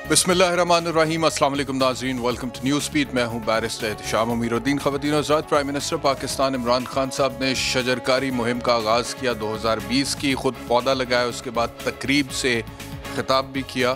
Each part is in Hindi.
बिस्मिल्लाहिर्रहमानिर्रहीम, अस्सलाम वालेकुम नाज़रीन, वेलकम टू न्यूज़ स्पीड। मैं हूँ बैरिस्टर एहतिशाम अमीरुद्दीन। ख़वातीन और हज़रात, प्राइम मिनिस्टर पाकिस्तान इमरान खान साहब ने शजरकारी मुहिम का आगाज़ किया 2020 की। ख़ुद पौधा लगाया, उसके बाद तकरीब से खिताब भी किया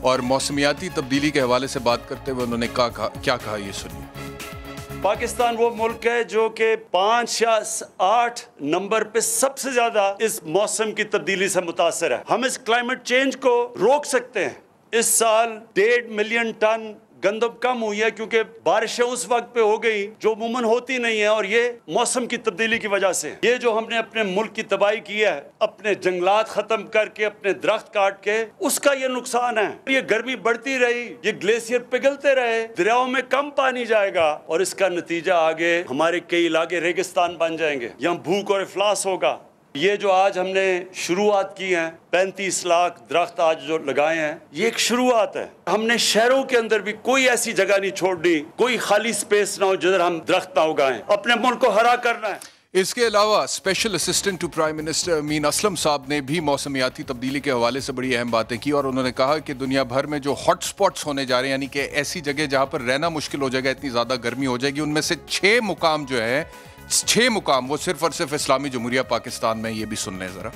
और मौसमियाती तब्दीली के हवाले से बात करते हुए उन्होंने क्या कहा, ये सुनिए। पाकिस्तान वो मुल्क है जो कि 5 या 8 नंबर पे सबसे ज़्यादा इस मौसम की तब्दीली से मुतासर है। हम इस क्लाइमेट चेंज को रोक सकते हैं। इस साल 1.5 मिलियन टन गंदम कम हुई है क्योंकि बारिशें उस वक्त पे हो गई जो अमूमन होती नहीं है, और ये मौसम की तब्दीली की वजह से। ये जो हमने अपने मुल्क की तबाही की है, अपने जंगलात खत्म करके, अपने दरख्त काट के, उसका ये नुकसान है। ये गर्मी बढ़ती रही, ये ग्लेशियर पिघलते रहे, दरियाओं में कम पानी जाएगा और इसका नतीजा आगे हमारे कई इलाके रेगिस्तान बन जाएंगे, यहाँ भूख और इफलास होगा। ये जो आज हमने शुरुआत की है, 35 लाख दरख्त आज जो लगाए हैं, ये एक शुरुआत है। हमने शहरों के अंदर भी कोई ऐसी जगह नहीं छोड़नी, कोई खाली स्पेस ना हो जिधर हम दरख्त ना उगाएं। अपने मुल्क को हरा करना है। इसके अलावा special assistant to prime minister Amin Aslam साहब ने भी मौसमियाती तब्दीली के हवाले से बड़ी अहम बातें की और उन्होंने कहा कि दुनिया भर में जो हॉट स्पॉट्स होने जा रहे हैं, यानी कि ऐसी जगह जहां पर रहना मुश्किल हो जाएगा, इतनी ज़्यादा गर्मी हो जाएगी, उनमें से 6 मुकाम जो है, 6 मुकाम वो सिर्फ और सिर्फ इस्लामी जमहूरिया पाकिस्तान में। ये भी सुन लें जरा।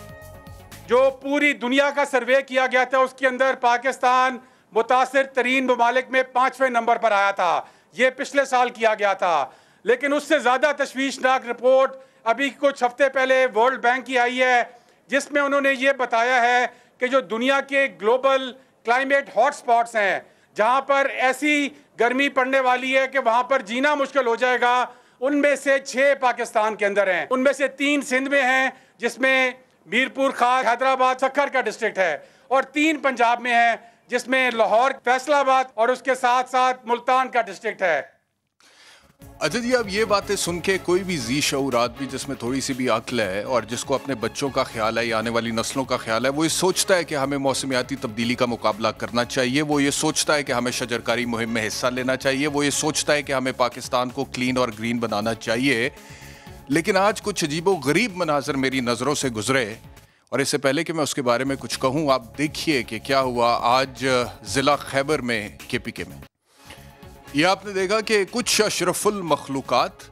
जो पूरी दुनिया का सर्वे किया गया था उसके अंदर पाकिस्तान मुतासिर तरीन ममालिक में 5वें नंबर पर आया था। ये पिछले साल किया गया था, लेकिन उससे ज़्यादा तशवीशनाक रिपोर्ट अभी कुछ हफ्ते पहले वर्ल्ड बैंक की आई है, जिसमें उन्होंने ये बताया है कि जो दुनिया के ग्लोबल क्लाइमेट हॉट स्पॉट्स हैं, जहाँ पर ऐसी गर्मी पड़ने वाली है कि वहाँ पर जीना मुश्किल हो जाएगा, उनमें से 6 पाकिस्तान के अंदर हैं। उनमें से 3 सिंध में हैं, जिसमें मीरपुर खास, हैदराबाद, सक्खर का डिस्ट्रिक्ट है, और 3 पंजाब में हैं, जिसमें लाहौर, फैसलाबाद और उसके साथ साथ मुल्तान का डिस्ट्रिक्ट है। अच्छा जी, अब ये बातें सुन के कोई भी जी शऊर आदमी जिसमें थोड़ी सी भी अक्ल है और जिसको अपने बच्चों का ख्याल है या आने वाली नस्लों का ख्याल है, वो ये सोचता है कि हमें मौसमियाती तब्दीली का मुकाबला करना चाहिए। वो ये सोचता है कि हमें शजरकारी मुहिम में हिस्सा लेना चाहिए। वो ये सोचता है कि हमें पाकिस्तान को क्लीन और ग्रीन बनाना चाहिए। लेकिन आज कुछ अजीबो गरीब मनाजर मेरी नज़रों से गुजरे, और इससे पहले कि मैं उसके बारे में कुछ कहूँ, आप देखिए कि क्या हुआ आज ज़िला खैबर में KPK में। यह आपने देखा कि कुछ अशरफुल मखलूक़ात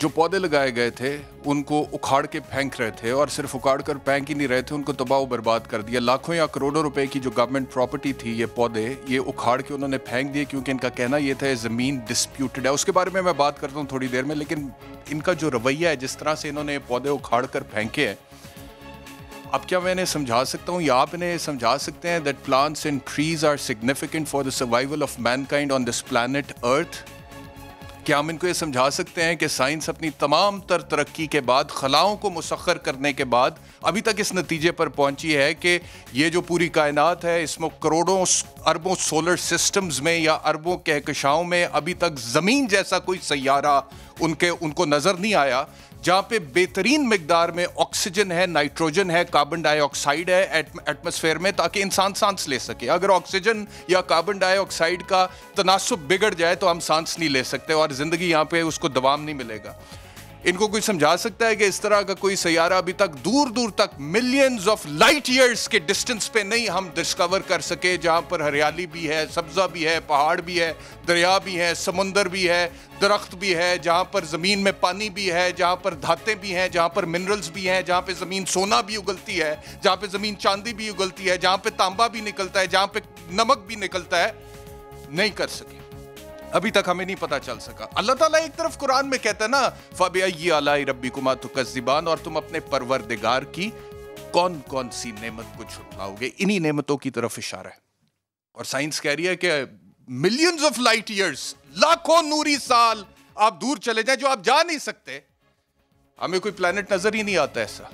जो पौधे लगाए गए थे उनको उखाड़ के फेंक रहे थे, और सिर्फ उखाड़ कर फेंक ही नहीं रहे थे, उनको तबाह बर्बाद कर दिया। लाखों या करोड़ों रुपए की जो गवर्नमेंट प्रॉपर्टी थी, ये पौधे ये उखाड़ के उन्होंने फेंक दिए, क्योंकि इनका कहना ये था ज़मीन डिस्प्यूटेड है। उसके बारे में मैं बात करता हूँ थोड़ी देर में, लेकिन इनका जो रवैया है, जिस तरह से इन्होंने पौधे उखाड़ कर फेंके हैं, अब क्या मैं इन्हें समझा सकता हूँ या आप इन्हें समझा सकते हैं that plants and trees are significant for the survival of mankind on this planet earth? क्या हम इनको ये समझा सकते हैं कि साइंस अपनी तमाम तर तरक्की के बाद, खलाओं को मुसख्खर करने के बाद, अभी तक इस नतीजे पर पहुंची है कि ये जो पूरी कायनात है, इसमें करोड़ों अरबों सोलर सिस्टम्स में या अरबों कहकशाओं में अभी तक ज़मीन जैसा कोई सैयारा उनको नज़र नहीं आया, जहाँ पे बेहतरीन मिकदार में ऑक्सीजन है, नाइट्रोजन है, कार्बन डाइऑक्साइड है एटमॉस्फेयर में, ताकि इंसान सांस ले सके। अगर ऑक्सीजन या कार्बन डाइऑक्साइड का तनासुब बिगड़ जाए तो हम सांस नहीं ले सकते और ज़िंदगी यहाँ पे उसको दवाम नहीं मिलेगा। इनको कोई समझा सकता है कि इस तरह का कोई सैयारा अभी तक दूर दूर तक मिलियंस ऑफ लाइट ईयर्स के डिस्टेंस पे नहीं हम डिस्कवर कर सके, जहाँ पर हरियाली भी है, सब्जा भी है, पहाड़ भी है, दरिया भी है, समुंदर भी है, दरख्त भी है, जहाँ पर ज़मीन में पानी भी है, जहाँ पर धातें भी हैं, जहाँ पर मिनरल्स भी हैं, जहाँ पे ज़मीन सोना भी उगलती है, जहाँ पे ज़मीन चांदी भी उगलती है, जहाँ पे तांबा भी निकलता है, जहाँ पे नमक भी निकलता है, नहीं कर सके। अभी तक हमें नहीं पता चल सका। अल्लाह ताला एक तरफ कुरान में कहता है ना, फ़बिअय्यि आलाइ रब्बिकुमा तुकज़्ज़िबान, और तुम अपने परवरदिगार की कौन कौन सी नेमत को छुटलाओगे। इन्हीं नेमतों की तरफ इशारा है। और साइंस कह रही है कि मिलियंस ऑफ लाइट ईयर्स, लाखों नूरी साल आप दूर चले जाएं जो आप जा नहीं सकते, हमें कोई प्लेनेट नजर ही नहीं आता ऐसा।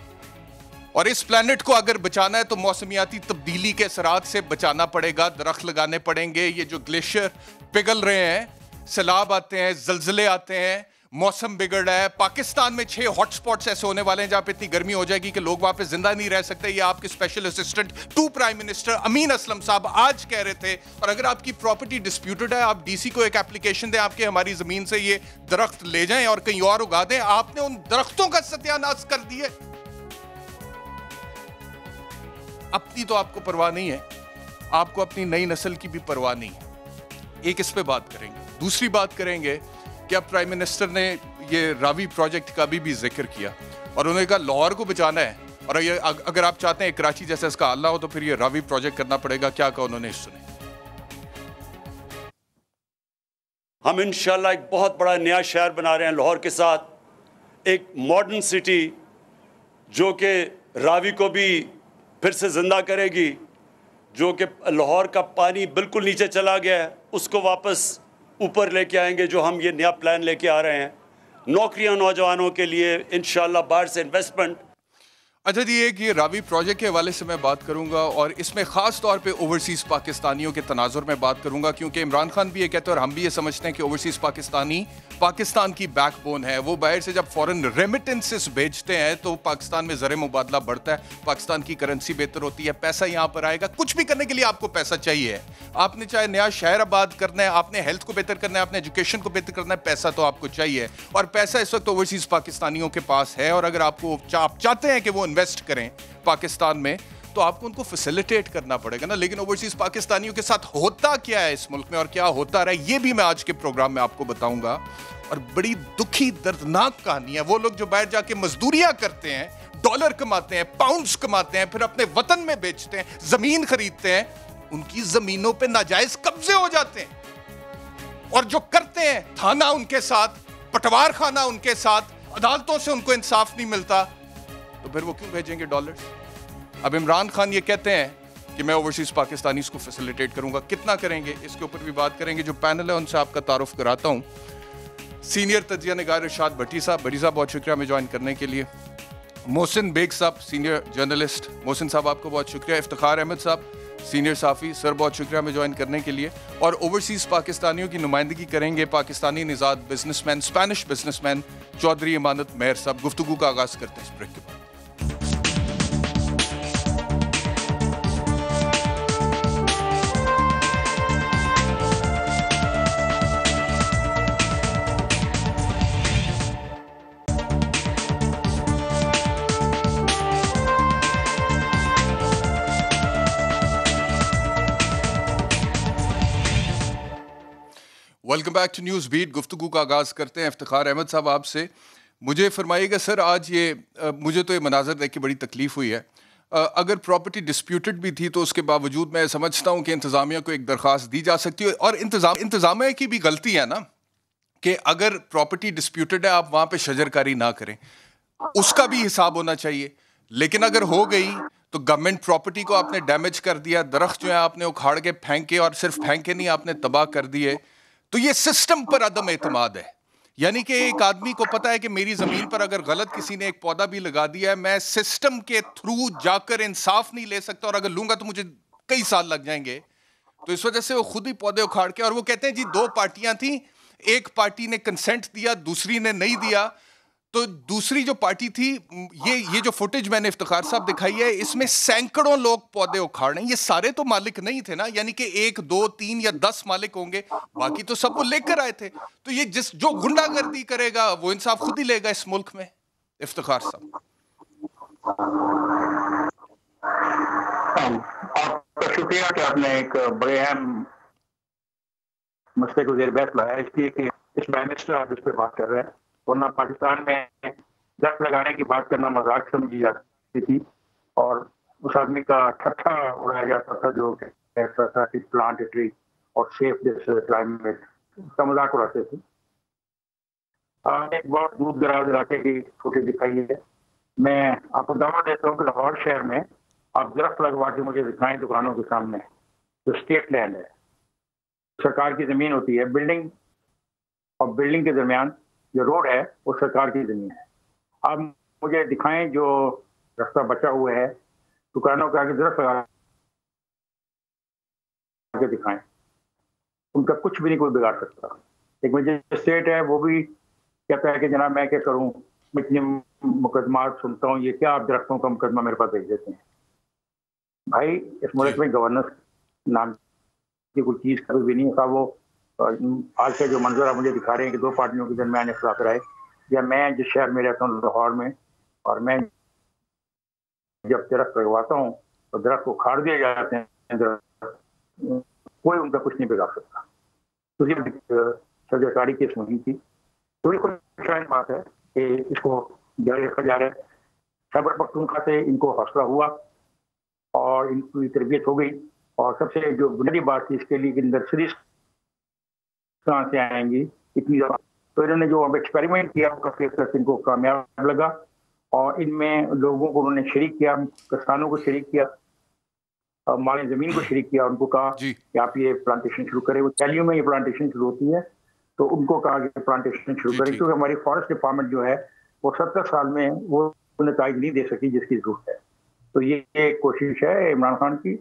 और इस प्लेनेट को अगर बचाना है तो मौसमियाती तब्दीली के असरात से बचाना पड़ेगा, दरख्त लगाने पड़ेंगे। ये जो ग्लेशियर पिघल रहे हैं, सैलाब आते हैं, जलजले आते हैं, मौसम बिगड़ रहा है। पाकिस्तान में 6 हॉटस्पॉट्स ऐसे होने वाले हैं जहां पे इतनी गर्मी हो जाएगी कि लोग वहां पे जिंदा नहीं रह सकते। ये आपके special assistant to prime minister Amin Aslam साहब आज कह रहे थे। और अगर आपकी प्रॉपर्टी डिस्प्यूटेड है, आप DC को एक एप्लीकेशन दें, आपके हमारी जमीन से ये दरख्त ले जाएं और कहीं और उगा दें। आपने उन दरख्तों का सत्यानाश कर दिए। अपनी तो आपको परवाह नहीं है, आपको अपनी नई नस्ल की भी परवाह नहीं है। एक इस पे बात करेंगे। दूसरी बात करेंगे कि अब प्राइम मिनिस्टर ने ये रावी प्रोजेक्ट का भी जिक्र किया और उन्होंने कहा लाहौर को बचाना है और ये अगर आप चाहते हैं कराची जैसा इसका हल ना हो तो फिर ये रावी प्रोजेक्ट करना पड़ेगा। क्या कहा उन्होंने, सुने। हम इंशाल्लाह एक बहुत बड़ा नया शहर बना रहे हैं लाहौर के साथ, एक मॉडर्न सिटी जो कि रावी को भी फिर से जिंदा करेगी, जो कि लाहौर का पानी बिल्कुल नीचे चला गया है उसको वापस ऊपर लेके आएंगे, जो हम ये नया प्लान लेके आ रहे हैं। नौकरियां नौजवानों के लिए, इंशाल्लाह बाहर से इन्वेस्टमेंट। अच्छा जी, एक ये रावी प्रोजेक्ट के हवाले से मैं बात करूंगा और इसमें खास तौर पे ओवरसीज़ पाकिस्तानियों के तनाजुर में बात करूंगा, क्योंकि इमरान खान भी ये कहते हैं और हम भी ये समझते हैं कि ओवरसीज़ पाकिस्तानी पाकिस्तान की बैकबोन है। वो बाहर से जब फॉरेन रेमिटेंसेस भेजते हैं तो पाकिस्तान में ज़र मुबादला बढ़ता है, पाकिस्तान की करेंसी बेहतर होती है, पैसा यहाँ पर आएगा। कुछ भी करने के लिए आपको पैसा चाहिए। आपने चाहे नया शहर आबाद करना है, आपने हेल्थ को बेहतर करना है, आपने एजुकेशन को बेहतर करना है, पैसा तो आपको चाहिए और पैसा इस वक्त ओवरसीज़ पाकिस्तानियों के पास है। और अगर आप चाहते हैं कि वो इन्वेस्ट करें पाकिस्तान में तो आपको उनको फैसिलिटेट करना पड़ेगा ना। लेकिन ओवरसीज पाकिस्तानियों के साथ होता क्या है इस मुल्क में और क्या होता रहा है, ये भी मैं आज के प्रोग्राम में आपको बताऊंगा। और बड़ी दुखी दर्दनाक कहानी है। वो लोग जो बाहर जाके मजदूरियां करते हैं, डॉलर कमाते हैं, पाउंड्स कमाते हैं, फिर अपने वतन में बेचते हैं, जमीन खरीदते हैं, उनकी जमीनों पे नाजायज कब्जे हो जाते हैं। और जो करते हैं थाना उनके साथ, पटवार खाना उनके साथ, अदालतों से उनको इंसाफ नहीं मिलता, तो फिर वो क्यों भेजेंगे डॉलर्स? अब इमरान खान ये कहते हैं कि मैं ओवरसीज पाकिस्तानी को फैसिलिटेट करूंगा। कितना करेंगे इसके ऊपर भी बात करेंगे। जो पैनल है उनसे आपका तारुफ कराता हूं। सीनियर तजिया निगार इरशाद भट्टी साहब, भट्टी साहब बहुत शुक्रिया हमें ज्वाइन करने के लिए। मोहसिन बेग साहब, सीनियर जर्नलिस्ट, मोहसिन साहब आपको बहुत शुक्रिया। इफ्तिखार अहमद साहब, सीनियर साफ़ी, सर बहुत शुक्रिया हमें ज्वाइन करने के लिए। और ओवरसीज़ पाकिस्तानियों की नुमाइंदगी करेंगे पाकिस्तानी निजात बिजनेसमैन, स्पेनिश बिजनेसमैन चौधरी इमानत मेहर साहब। गुफ्तगू का आगाज़ करते हैं इस ब्रेक के बाद। Welcome back to News Beat. गुफ्तगू का आगाज़ करते हैं इफ्तिखार अहमद साहब आपसे। मुझे फरमाइएगा सर, आज ये मुझे तो ये मनाजर देख के बड़ी तकलीफ़ हुई है। अगर प्रॉपर्टी डिस्प्यूटेड भी थी तो उसके बावजूद मैं समझता हूँ कि इंतज़ामिया को एक दरख्वास्त दी जा सकती है। और इंतज़ामिया की भी गलती है ना कि अगर प्रॉपर्टी डिस्प्यूटेड है आप वहाँ पर शजरकारी ना करें, उसका भी हिसाब होना चाहिए। लेकिन अगर हो गई तो गवर्नमेंट प्रॉपर्टी को आपने डैमेज कर दिया, दरख्त जो है आपने उखाड़ के फेंके, और सिर्फ फेंके नहीं आपने तबाह कर दिए, तो ये सिस्टम पर अदम एतमाद है। यानी कि एक आदमी को पता है कि मेरी जमीन पर अगर गलत किसी ने एक पौधा भी लगा दिया है, मैं सिस्टम के थ्रू जाकर इंसाफ नहीं ले सकता, और अगर लूंगा तो मुझे कई साल लग जाएंगे। तो इस वजह से वो खुद ही पौधे उखाड़ के, और वो कहते हैं जी दो पार्टियां थी, एक पार्टी ने कंसेंट दिया, दूसरी ने नहीं दिया। तो दूसरी जो पार्टी थी, ये जो फुटेज मैंने इफ्तिखार साहब दिखाई है, इसमें सैकड़ों लोग पौधे उखाड़ रहे हैं। ये सारे तो मालिक नहीं थे ना, यानी कि 1, 2, 3 या 10 मालिक होंगे, बाकी तो सब वो लेकर आए थे। तो ये जो गुंडागर्दी करेगा वो इंसाफ खुद ही लेगा इस मुल्क में। इफ्तिखार साहब, आपका शुक्रिया कि आपने एक बड़े अहम मसले को ज़ेर बहस लाया, इसलिए कि इस मिनिस्टर आप इस पर बात कर रहे हैं। वरना पाकिस्तान में दरख्त लगाने की बात करना मजाक समझी जाती थी और उस आदमी का ठट्ठा उड़ाया जाता था जो कहता था कि प्लांट ए ट्री और सेफ दिस क्लाइमेट, उसका मजाक उड़ाते थे। एक बहुत दूर दराज इलाके की फोटो दिखाई है। मैं आपको दावा देता हूँ कि लाहौर शहर में आप दरख्त लगवा के मुझे दिखाएं दुकानों के सामने, जो स्टेट लैंड है, सरकार की ज़मीन होती है, बिल्डिंग और बिल्डिंग के दरमियान जो रोड है वो सरकार की ज़मीन है। आप मुझे दिखाएं जो रास्ता बचा हुआ है, दुकानों के आगे दरख्त लगा के दिखाएं, उनका कुछ भी नहीं कोई बिगाड़ सकता। एक मजिस्ट्रेट है, वो भी कहता है कि जनाब मैं क्या करूं, मैं इतने मुकदमा सुनता हूं, ये क्या आप दरख्तों का मुकदमा मेरे पास भेज देते हैं। भाई इस मुल्क में गवर्नेंस नाम की कोई चीज़ कभी भी नहीं है। वो आज के जो मंजर आप मुझे दिखा रहे हैं कि दो पार्टियों के दरमियान इख्तिलाफ रहा है, या मैं जिस शहर में रहता हूँ लाहौर में, और मैं जब दरख्त लगवाता हूँ तो दरख्त को उखाड़ दिए जाते हैं, कोई उनका कुछ नहीं बिगाड़ सकता। तो ये सरकारी केस मुहिम थी, तो ये कोई बात है कि इसको जारी रखा जा रहा है। खैबर पख्तूनख्वा से इनको हौसला हुआ और इनकी तरबियत हो गई, और सबसे जो बुनियादी बात थी इसके लिए कि नर्सरी कहाँ से आएंगी इतनी ज़्यादा, तो इन्होंने जो अब एक्सपेरिमेंट किया वो काफ़ी इनको कामयाब लगा, और इनमें लोगों को उन्होंने शरीक किया, किसानों को शरीक किया, माली ज़मीन को शरीक किया, उनको कहा कि आप ये प्लांटेशन शुरू करें। वो कैलियो में ये प्लांटेशन शुरू होती है, तो उनको कहा कि प्लांटेशन शुरू करें, क्योंकि हमारी फॉरेस्ट डिपार्टमेंट जो है वो 70 साल में वो नतीजे नहीं दे सकी जिसकी जरूरत है। तो ये एक कोशिश है इमरान खान की,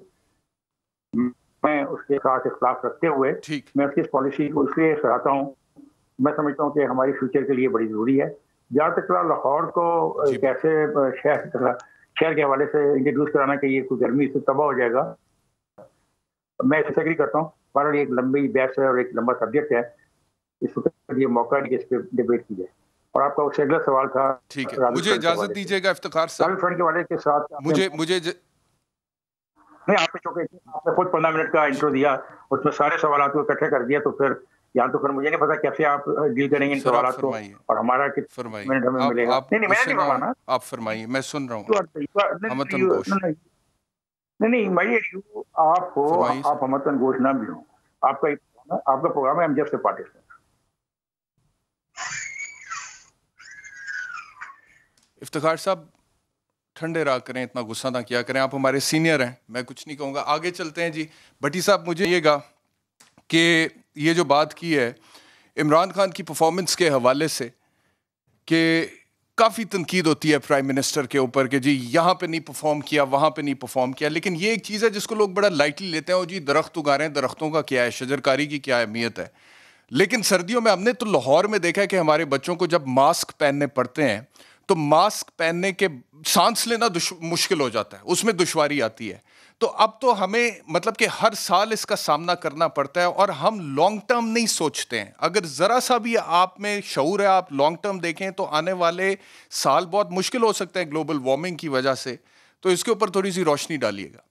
मैं उसके साथ इख्तिलाफ रखते हुए मैं उसकी पॉलिसी को इसलिए सराहता हूँ, मैं समझता हूँ कि हमारी फ्यूचर के लिए बड़ी ज़रूरी है। जहाँ तक लाहौर को कैसे शहर के हवाले से इंट्रोड्यूस कराना कि ये कोई गर्मी से तबाह हो जाएगा, मैं इससे एग्री करता हूँ। बहरहाल एक लंबी बहस है और एक लंबा सब्जेक्ट है, इस वक्त ये मौका है कि इस पर डिबेट की जाए। और आपका उससे अगला सवाल था, ठीक है, मुझे इजाजत दीजिएगा इफ्तिखार साहब, फ्रंट के वाले के साथ मुझे नहीं, आपने चूंकि आपने खुद 15 मिनट का इंट्रो दिया, उसमें सारे सवाल को इकट्ठे कर दिया, तो फिर यहाँ तो फिर मुझे नहीं पता कैसे आप डील करेंगे इन सवाल को, और हमारा कितना मिनट हमें मिलेगा। नहीं, मैंने नहीं फरमाना, आप फरमाइए, मैं सुन रहा हूँ। नहीं, मैं आप हो, आप हमतन गोश ना भी हो, आपका प्रोग्राम है, हम जस्ट ए पार्टिसिपेंट। इफ्तिखार साहब ठंडे रहा करें, इतना गुस्सा ना किया करें, आप हमारे सीनियर हैं, मैं कुछ नहीं कहूँगा। आगे चलते हैं जी। भट्टी साहब, मुझे येगा कि ये जो बात की है इमरान खान की परफॉर्मेंस के हवाले से कि काफ़ी तनकीद होती है प्राइम मिनिस्टर के ऊपर कि जी यहाँ पे नहीं परफॉर्म किया, वहाँ पे नहीं परफॉर्म किया, लेकिन ये एक चीज़ है जिसको लोग बड़ा लाइटली लेते हैं, और जी दरख्त उगा रहे हैं, दरख्तों का क्या है, शजरकारी की क्या अहमियत है। लेकिन सर्दियों में हमने तो लाहौर में देखा है कि हमारे बच्चों को जब मास्क पहनने पड़ते हैं तो मास्क पहनने के सांस लेना मुश्किल हो जाता है, उसमें दुश्वारी आती है। तो अब तो हमें मतलब कि हर साल इसका सामना करना पड़ता है, और हम लॉन्ग टर्म नहीं सोचते हैं। अगर ज़रा सा भी आप में शऊर है, आप लॉन्ग टर्म देखें, तो आने वाले साल बहुत मुश्किल हो सकते हैं ग्लोबल वार्मिंग की वजह से। तो इसके ऊपर थोड़ी सी रोशनी डालिएगा।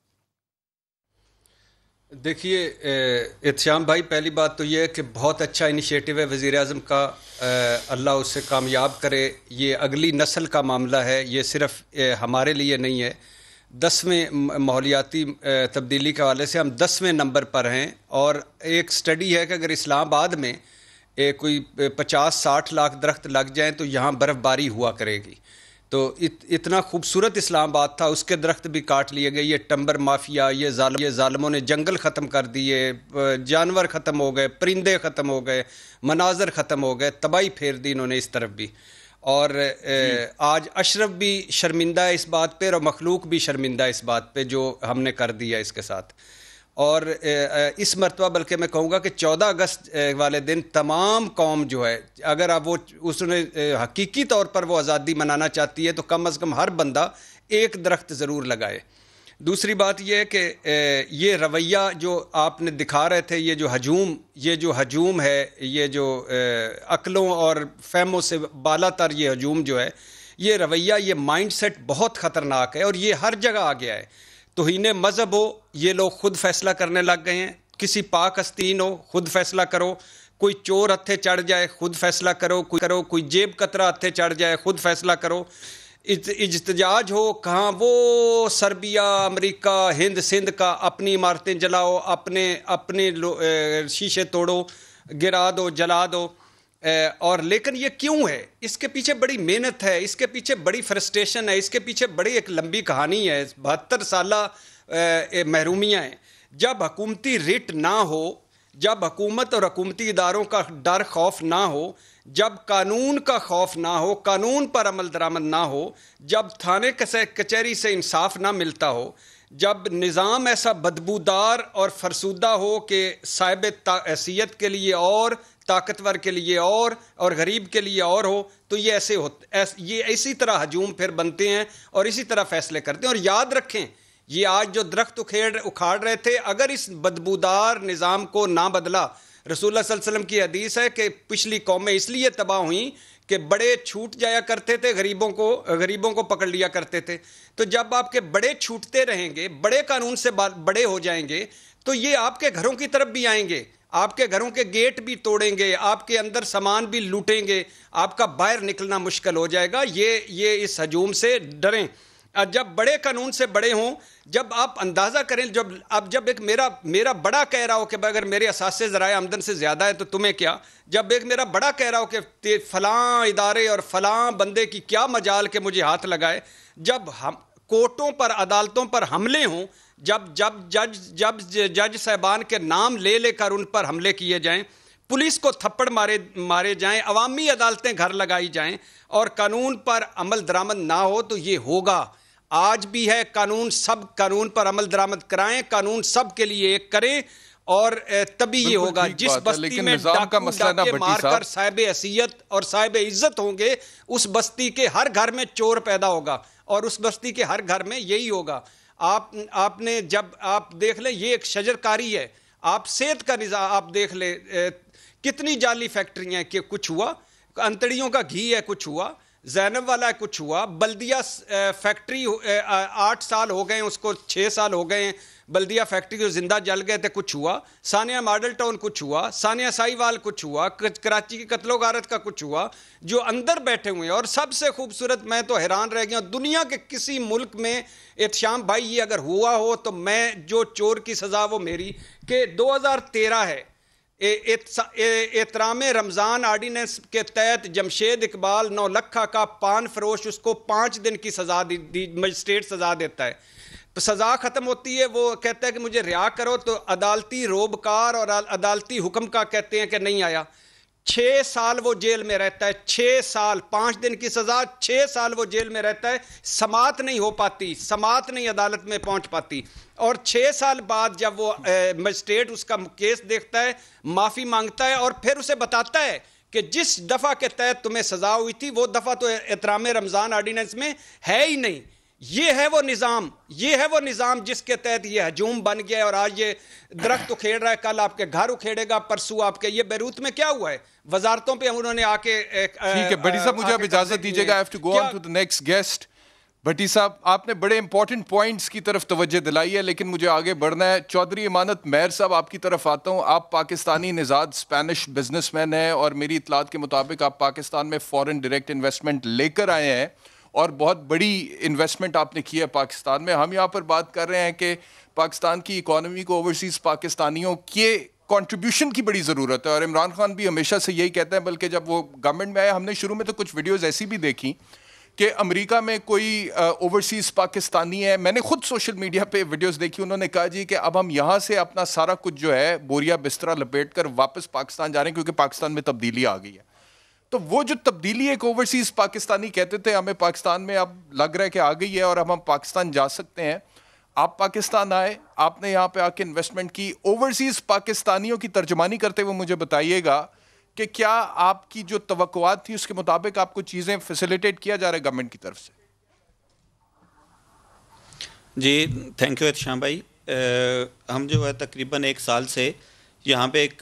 देखिए एहतिशाम भाई, पहली बात तो ये है कि बहुत अच्छा इनिशिएटिव है वज़ीर आज़म का, अल्लाह उससे कामयाब करे। ये अगली नस्ल का मामला है, ये सिर्फ हमारे लिए नहीं है। 10वें माहौलियाती तब्दीली के हवाले से हम 10वें नंबर पर हैं, और एक स्टडी है कि अगर इस्लामाबाद में कोई 50-60 लाख दरख्त लग जाएं तो यहाँ बर्फ़बारी हुआ करेगी। तो इतना खूबसूरत इस्लामाबाद था, उसके दरख्त भी काट लिए गए। ये टम्बर माफिया, ये जालिमों ने जंगल ख़त्म कर दिए, जानवर ख़त्म हो गए, परिंदे ख़त्म हो गए, मनाजर ख़त्म हो गए, तबाही फेर दी इन्होंने इस तरफ भी। और आज अशरफ भी शर्मिंदा है इस बात पे, और मखलूक भी शर्मिंदा है इस बात पे जो हमने कर दिया इसके साथ। और इस मरतबा बल्कि मैं कहूँगा कि 14 अगस्त वाले दिन तमाम कौम जो है, अगर अब वो उसने हकीकी तौर पर वो आज़ादी मनाना चाहती है तो कम अज़ कम हर बंदा एक दरख्त ज़रूर लगाए। दूसरी बात यह है कि ये रवैया जो आपने दिखा रहे थे, ये जो हजूम है, ये जो अक्लों और फहमों से बालातर ये हजूम जो है, ये रवैया, ये माइंडसेट बहुत ख़तरनाक है, और ये हर जगह आ गया है। तौहीन मज़हब हो, ये लोग खुद फैसला करने लग गए हैं। किसी पाक अस्तीन हो, खुद फैसला करो। कोई चोर हत्थे चढ़ जाए, खुद फैसला करो। कोई जेब कतरा हत्थे चढ़ जाए, खुद फैसला करो। इज्तिजाज हो, कहाँ वो सर्बिया, अमेरिका, हिंद सिंध का, अपनी इमारतें जलाओ, अपने शीशे तोड़ो, गिरा दो, जला दो। और लेकिन ये क्यों है? इसके पीछे बड़ी मेहनत है, इसके पीछे बड़ी फ्रस्ट्रेशन है, इसके पीछे बड़ी एक लंबी कहानी है। 72 साला महरूमियाँ हैं। जब हुकूमती रिट ना हो, जब हुकूमत और हुकूमती इदारों का डर खौफ ना हो, जब कानून का खौफ ना हो, कानून पर अमल दरामद ना हो, जब थाने कचहरी से इंसाफ ना मिलता हो, जब निज़ाम ऐसा बदबूदार और फरसूदा हो कि साहिब हैसियत के लिए और, ताकतवर के लिए और गरीब के लिए और हो, तो ये इसी तरह हजूम फिर बनते हैं और इसी तरह फैसले करते हैं। और याद रखें, ये आज जो दरख्त उखाड़ रहे थे, अगर इस बदबूदार निज़ाम को ना बदला रसूलुल्लाह सल्लल्लाहु अलैहि वसल्लम की हदीस है कि पिछली कौमें इसलिए तबाह हुई कि बड़े छूट जाया करते थे, गरीबों को पकड़ लिया करते थे। तो जब आपके बड़े छूटते रहेंगे, बड़े कानून से बड़े हो जाएंगे, तो ये आपके घरों की तरफ भी आएंगे, आपके घरों के गेट भी तोड़ेंगे, आपके अंदर सामान भी लूटेंगे, आपका बाहर निकलना मुश्किल हो जाएगा। ये इस हजूम से डरें। जब बड़े कानून से बड़े हों, जब आप अंदाज़ा करें, जब एक मेरा बड़ा कह रहा हो कि अगर मेरे असासे ज़राए आमदन से ज़्यादा है तो तुम्हें क्या, जब एक मेरा बड़ा कह रहा हो कि फ़लाँ इदारे और फ़लाँ बंदे की क्या मजाल के मुझे हाथ लगाए, जब हम कोर्टों पर, अदालतों पर हमले हों, जब जज साहबान के नाम ले लेकर उन पर हमले किए जाएं, पुलिस को थप्पड़ मारे जाएं, अवामी अदालतें घर लगाई जाएं और कानून पर अमल दरामद ना हो, तो ये होगा। आज भी है कानून, सब कानून पर अमल दरामद कराएं, कानून सब के लिए एक करें और तभी ये होगा। जिस बस्ती में डाके मारकर साहिब हैसियत और साहिब इज्जत होंगे, उस बस्ती के हर घर में चोर पैदा होगा और उस बस्ती के हर घर में यही होगा। आपने जब आप देख लें, ये एक शजरकारी है। आप सेहत का निज़ाम आप देख ले, कितनी जाली फैक्ट्रियां हैं कि कुछ हुआ, अंतड़ियों का घी है कुछ हुआ, जैनब वाला है कुछ हुआ, बल्दिया फैक्ट्री 8 साल हो गए, उसको 6 साल हो गए, बल्दिया फैक्ट्री जो जिंदा जल गए थे कुछ हुआ, सानिया मॉडल टाउन कुछ हुआ, सानिया साहिवाल कुछ हुआ, कराची की कत्लो गारत का कुछ हुआ, जो अंदर बैठे हुए हैं। और सबसे खूबसूरत, मैं तो हैरान रह गया, दुनिया के किसी मुल्क में एहतशाम भाई ये अगर हुआ हो तो मैं जो चोर की सज़ा वो मेरी, कि 2013 है, एहतराम रमज़ान आर्डिनेंस के तहत जमशेद इकबाल नौलखा का पान फरोश, उसको 5 दिन की सज़ा दी मजिस्ट्रेट सज़ा देता है। तो सज़ा ख़त्म होती है, वो कहता है कि मुझे रिहा करो, तो अदालती रोबकार और अदालती हुक्म का कहते हैं कि नहीं आया। 6 साल वो जेल में रहता है, 6 साल, 5 दिन की सज़ा, 6 साल वो जेल में रहता है। समात नहीं हो पाती, समात नहीं अदालत में पहुंच पाती। और 6 साल बाद जब वो मजिस्ट्रेट उसका केस देखता है, माफ़ी मांगता है और फिर उसे बताता है कि जिस दफ़ा के तहत तुम्हें सज़ा हुई थी वो दफ़ा तो एहतराम रमज़ान ऑर्डिनेंस में है ही नहीं। ये है वो निज़ाम जिसके तहत ये हजूम बन गया है। और आज ये दरख्त उखेड़ रहा है, कल आपके घर उखेड़ेगा, परसों आपके, ये बैरूत में क्या हुआ है, वजारतों पे उन्होंने आके। ठीक है भट्टी साहब, मुझे अब इजाजत दीजिएगा, I have to go on to the next guest. Bhatti साहब, आपने बड़े इंपॉर्टेंट पॉइंट्स की तरफ तवज्जो दिलाई है, लेकिन मुझे आगे बढ़ना है। चौधरी इमानत मेहर साहब, आपकी तरफ आता हूँ। आप पाकिस्तानी निज़ाद स्पेनिश बिजनेसमैन हैं और मेरी इतलात के मुताबिक आप पाकिस्तान में फॉरेन डायरेक्ट इन्वेस्टमेंट लेकर आए हैं और बहुत बड़ी इन्वेस्टमेंट आपने की है पाकिस्तान में। हम यहाँ पर बात कर रहे हैं कि पाकिस्तान की इकॉनमी को ओवरसीज़ पाकिस्तानियों के कंट्रीब्यूशन की बड़ी ज़रूरत है और इमरान खान भी हमेशा से यही कहते हैं। बल्कि जब वो गवर्नमेंट में आए, हमने शुरू में तो कुछ वीडियोज़ ऐसी भी देखी कि अमेरिका में कोई ओवरसीज़ पाकिस्तानी है, मैंने खुद सोशल मीडिया पे वीडियोस देखी, उन्होंने कहा जी कि अब हम यहाँ से अपना सारा कुछ जो है बोरिया बिस्तरा लपेट कर वापस पाकिस्तान जा रहे हैं क्योंकि पाकिस्तान में तब्दीली आ गई है। तो वो जो तब्दीली एक ओवरसीज़ पाकिस्तानी कहते थे हमें पाकिस्तान में अब लग रहा है कि आ गई है और अब हम पाकिस्तान जा सकते हैं। आप पाकिस्तान आए, आपने यहाँ पे आके इन्वेस्टमेंट की, ओवरसीज़ पाकिस्तानियों की तर्जुमानी करते हुए मुझे बताइएगा कि क्या आपकी जो तवक्कुआत थी उसके मुताबिक आपको चीज़ें फैसिलिटेट किया जा रहा है गवर्नमेंट की तरफ से? जी थैंक यू एहतशाम भाई। हम जो है तकरीबन 1 साल से यहाँ पे एक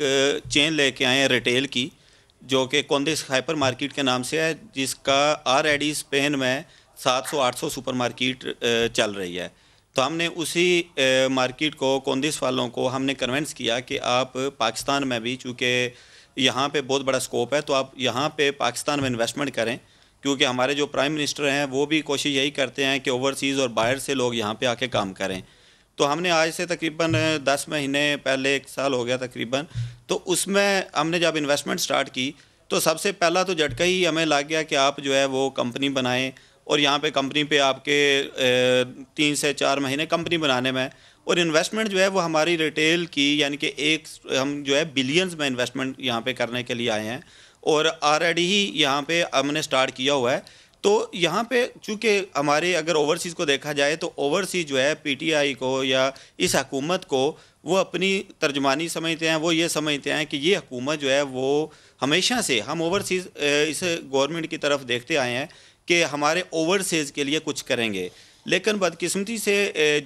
चेन लेके आए हैं रिटेल की, जो कि कोंदिस हाइपर मार्केट के नाम से है, जिसका ऑलरेडी स्पेन में 700-800 सुपर मार्केट चल रही है। तो हमने उसी मार्केट को, कोंदिस वालों को हमने कन्विंस किया कि आप पाकिस्तान में भी, चूँकि यहाँ पे बहुत बड़ा स्कोप है, तो आप यहाँ पे पाकिस्तान में इन्वेस्टमेंट करें, क्योंकि हमारे जो प्राइम मिनिस्टर हैं वो भी कोशिश यही करते हैं कि ओवरसीज़ और बाहर से लोग यहाँ पे आके काम करें। तो हमने आज से तकरीबन 10 महीने पहले, 1 साल हो गया तकरीबन, तो उसमें हमने जब इन्वेस्टमेंट स्टार्ट की तो सबसे पहला तो झटका ही हमें लग गया कि आप जो है वो कंपनी बनाएं और यहाँ पे कंपनी पे आपके 3 से 4 महीने कंपनी बनाने में, और इन्वेस्टमेंट जो है वो हमारी रिटेल की, यानी कि हम जो है बिलियंस में इन्वेस्टमेंट यहाँ पे करने के लिए आए हैं और ऑलरेडी ही यहाँ पे हमने स्टार्ट किया हुआ है। तो यहाँ पे चूँकि हमारे अगर ओवरसीज़ को देखा जाए तो ओवरसीज़ जो है पीटीआई को या इस हुकूमत को वो अपनी तर्जमानी समझते हैं, वो ये समझते हैं कि ये हुकूमत जो है वो हमेशा से, हम ओवरसीज़ इस गवर्नमेंट की तरफ देखते आए हैं कि हमारे ओवरसीज़ के लिए कुछ करेंगे, लेकिन बदकिस्मती से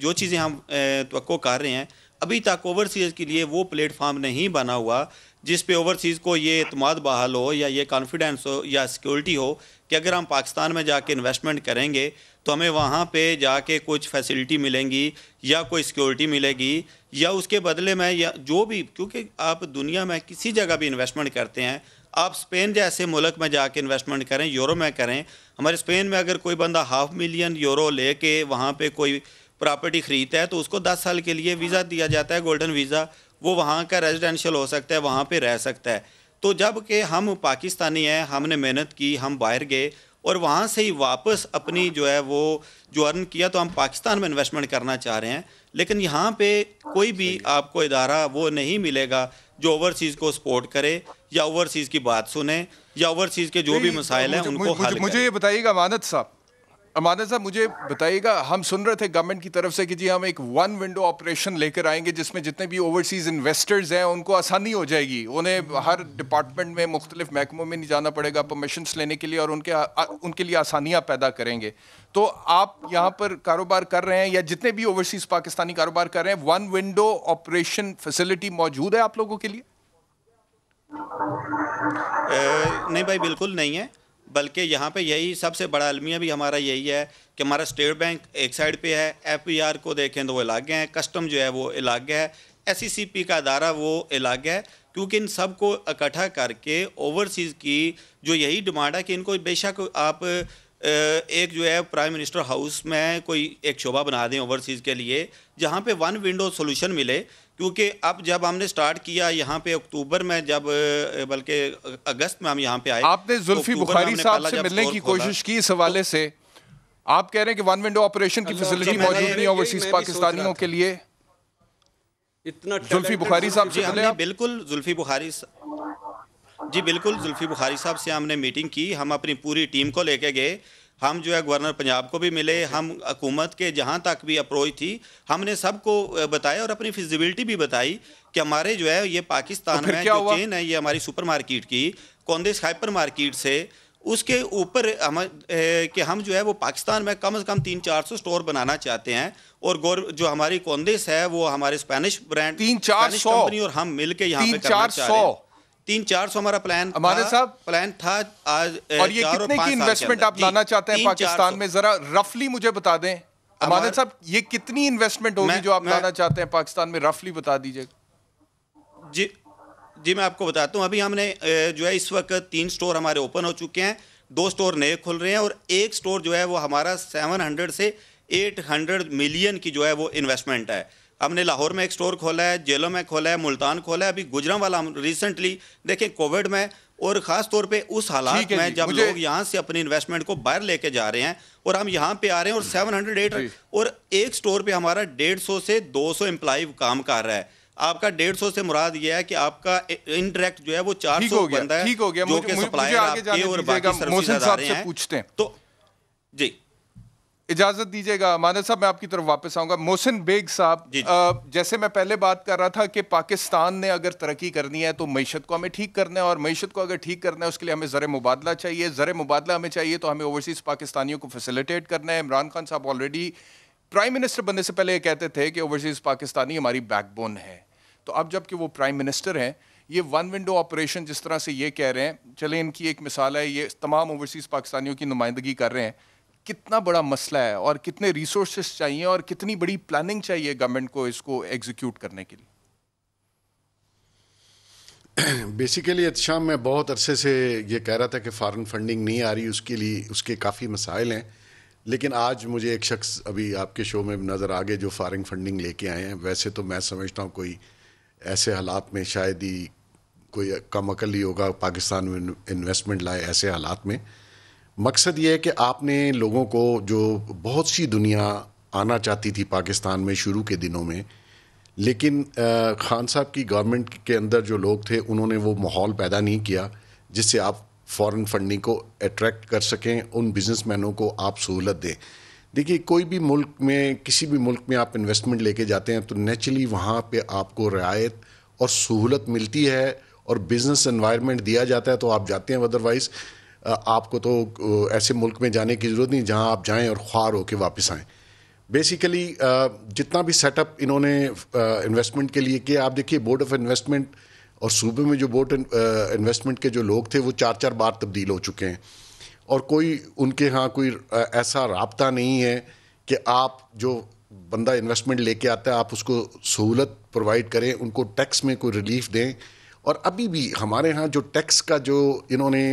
जो चीज़ें हम तवक्को कर रहे हैं, अभी तक ओवरसीज़ के लिए वो प्लेटफार्म नहीं बना हुआ जिस पे ओवरसीज़ को ये एतमाद बहाल हो या ये कॉन्फिडेंस हो या सिक्योरिटी हो कि अगर हम पाकिस्तान में जाके इन्वेस्टमेंट करेंगे तो हमें वहाँ पे जाके कुछ फैसिलिटी मिलेंगी या कोई सिक्योरिटी मिलेगी, या उसके बदले में या जो भी, क्योंकि आप दुनिया में किसी जगह भी इन्वेस्टमेंट करते हैं, आप स्पेन जैसे मुल्क में जाके इन्वेस्टमेंट करें, यूरो में करें, हमारे स्पेन में अगर कोई बंदा $500,000 यूरो लेके वहाँ पे कोई प्रॉपर्टी ख़रीदता है तो उसको 10 साल के लिए वीज़ा दिया जाता है, गोल्डन वीज़ा, वो वहाँ का रेजिडेंशियल हो सकता है, वहाँ पे रह सकता है। तो जब कि हम पाकिस्तानी हैं, हमने मेहनत की, हम बाहर गए और वहाँ से ही वापस अपनी जो है वो जो अर्न किया, तो हम पाकिस्तान में इन्वेस्टमेंट करना चाह रहे हैं, लेकिन यहाँ पे कोई भी आपको इदारा वो नहीं मिलेगा जो ओवरसीज़ को सपोर्ट करे या ओवरसीज़ की बात सुने या ओवरसीज़ के जो भी मसाइल हैं उनको हल करे। मुझे ये बताइएगा अमानत साहब, मुझे बताइएगा, हम सुन रहे थे गवर्नमेंट की तरफ से कि जी हम एक वन विंडो ऑपरेशन लेकर आएंगे जिसमें जितने भी ओवरसीज इन्वेस्टर्स हैं उनको आसानी हो जाएगी, उन्हें हर डिपार्टमेंट में मुख्तलिफ महकमों में नहीं जाना पड़ेगा परमिशंस लेने के लिए, और उनके लिए आसानियां पैदा करेंगे। तो आप यहाँ पर कारोबार कर रहे हैं या जितने भी ओवरसीज पाकिस्तानी कारोबार कर रहे हैं, वन विंडो ऑपरेशन फैसिलिटी मौजूद है आप लोगों के लिए? नहीं भाई, बिल्कुल नहीं है, बल्कि यहाँ पे यही सबसे बड़ा अलमिया भी हमारा यही है कि हमारा स्टेट बैंक एक साइड पे है, FPR को देखें तो वो अलग है, कस्टम जो है वो अलग है, SECP का अदारा वो अलग है, क्योंकि इन सब को इकट्ठा करके ओवरसीज़ की जो यही डिमांड है कि इनको बेशक आप एक जो है प्राइम मिनिस्टर हाउस में कोई एक शोबा बना दें ओवरसीज़ के लिए जहाँ पे वन विंडो सोल्यूशन मिले, क्योंकि अब जब हमने स्टार्ट किया यहाँ पे अक्टूबर में, जब बल्कि अगस्त में हम यहाँ पे आए, आपने जुल्फी बुखारी साहब से मिलने की कोशिश की इस हवाले से, आप कह रहे हैं कि वन विंडो ऑपरेशन की फैसिलिटी मौजूद नहीं ओवरसीज पाकिस्तानियों के लिए? इतना जुल्फी बुखारी साहब से मिले? बिल्कुल जुल्फी बुखारी साहब से हमने मीटिंग की, हम अपनी पूरी टीम को लेके गए, हम जो है गवर्नर पंजाब को भी मिले, हम हुकूमत के जहाँ तक भी अप्रोच थी हमने सबको बताया और अपनी फिजिबिलिटी भी बताई कि हमारे जो है ये पाकिस्तान में जो चेन है, ये हमारी सुपरमार्केट की कोंदेस हाइपर मार्केट से उसके ऊपर हम जो है वो पाकिस्तान में कम से कम 300-400 स्टोर बनाना चाहते हैं, और जो हमारी कोंदेस है वो हमारे स्पेनिश ब्रांड 300-400 कंपनी और हम मिल के यहाँ पे करना चाह रहे हैं। 300-400 हमारा प्लान था आज। और ये कितने की इन्वेस्टमेंट आप लाना चाहते हैं पाकिस्तान में, जरा रफली मुझे बता दें अमानत साहब, ये कितनी इन्वेस्टमेंट होगी जो आप लाना चाहते हैं पाकिस्तान में, रफली बता दीजिएगा। जी मैं आपको बताता हूँ, अभी हमने जो है इस वक्त 3 स्टोर हमारे ओपन हो चुके हैं, 2 स्टोर नए खुल रहे हैं, और एक स्टोर जो है वो हमारा 700 से 800 मिलियन की जो है वो इन्वेस्टमेंट है। हमने लाहौर में एक स्टोर खोला है, जेलों में खोला है, मुल्तान खोला है, अभी गुजरांवाला हम रिसेंटली देखें कोविड में और ख़ास तौर पे उस हालात में जब लोग यहाँ से अपनी इन्वेस्टमेंट को बाहर लेके जा रहे हैं और हम यहाँ पे आ रहे हैं, और 708 और एक स्टोर पे हमारा 150 से 200 एम्प्लॉय काम कर रहा है। आपका 150 से मुराद ये है कि आपका इनडायरेक्ट जो है वो 400 बंदा है जो कि सप्लायर आपके और बाकी सर्विस अदारे हैं। पूछते हैं तो जी इजाजत दीजिएगा अमानत साहब, मैं आपकी तरफ वापस आऊंगा। मोहसिन बेग साहब, जैसे मैं पहले बात कर रहा था कि पाकिस्तान ने अगर तरक्की करनी है तो मईशत को हमें ठीक करना है, और मईशत को अगर ठीक करना है उसके लिए हमें ज़र मुबादला चाहिए, ज़र मुबादला हमें चाहिए तो हमें ओवरसीज़ पाकिस्तानियों को फैसिलिटेट करना है। इमरान खान साहब ऑलरेडी प्राइम मिनिस्टर बनने से पहले ये कहते थे कि ओवरसीज़ पाकिस्तानी हमारी बैकबोन है, तो अब जबकि वो प्राइम मिनिस्टर हैं, ये वन विंडो ऑपरेशन जिस तरह से ये कह रहे हैं, चले इनकी एक मिसाल है, ये तमाम ओवरसीज़ पाकिस्तानियों की नुमाइंदगी कर रहे हैं, कितना बड़ा मसला है और कितने रिसोर्सेस चाहिए और कितनी बड़ी प्लानिंग चाहिए गवर्नमेंट को इसको एग्जीक्यूट करने के लिए? बेसिकली एहतशाम मैं बहुत अरसे से ये कह रहा था कि फॉरेन फंडिंग नहीं आ रही, उसके लिए उसके काफ़ी मसाइल हैं, लेकिन आज मुझे एक शख्स अभी आपके शो में नज़र आ गए जो फॉरेन फंडिंग लेके आए हैं। वैसे तो मैं समझता हूँ कोई ऐसे हालात में शायद ही कोई कम अकल ही होगा पाकिस्तान में इन्वेस्टमेंट लाए ऐसे हालात में। मकसद ये है कि आपने लोगों को, जो बहुत सी दुनिया आना चाहती थी पाकिस्तान में शुरू के दिनों में, लेकिन खान साहब की गवर्नमेंट के अंदर जो लोग थे उन्होंने वो माहौल पैदा नहीं किया जिससे आप फॉरेन फंडिंग को अट्रैक्ट कर सकें, उन बिजनेसमैनों को आप सहूलत दें। देखिए, कोई भी मुल्क में, किसी भी मुल्क में आप इन्वेस्टमेंट लेके जाते हैं तो नेचुरली वहाँ पे आपको रियायत और सहूलत मिलती है और बिज़नेस एनवायरनमेंट दिया जाता है तो आप जाते हैं, अदरवाइज़ आपको तो ऐसे मुल्क में जाने की ज़रूरत नहीं जहाँ आप जाएं और ख्वार होकर वापस आएँ। बेसिकली जितना भी सेटअप इन्होंने इन्वेस्टमेंट के लिए किया, आप देखिए बोर्ड ऑफ इन्वेस्टमेंट और सूबे में जो बोट इन्वेस्टमेंट के जो लोग थे वो 4-4 बार तब्दील हो चुके हैं, और कोई उनके यहाँ कोई ऐसा राब्ता नहीं है कि आप जो बंदा इन्वेस्टमेंट लेके आता है आप उसको सहूलत प्रोवाइड करें, उनको टैक्स में कोई रिलीफ दें। और अभी भी हमारे यहाँ जो टैक्स का जो इन्होंने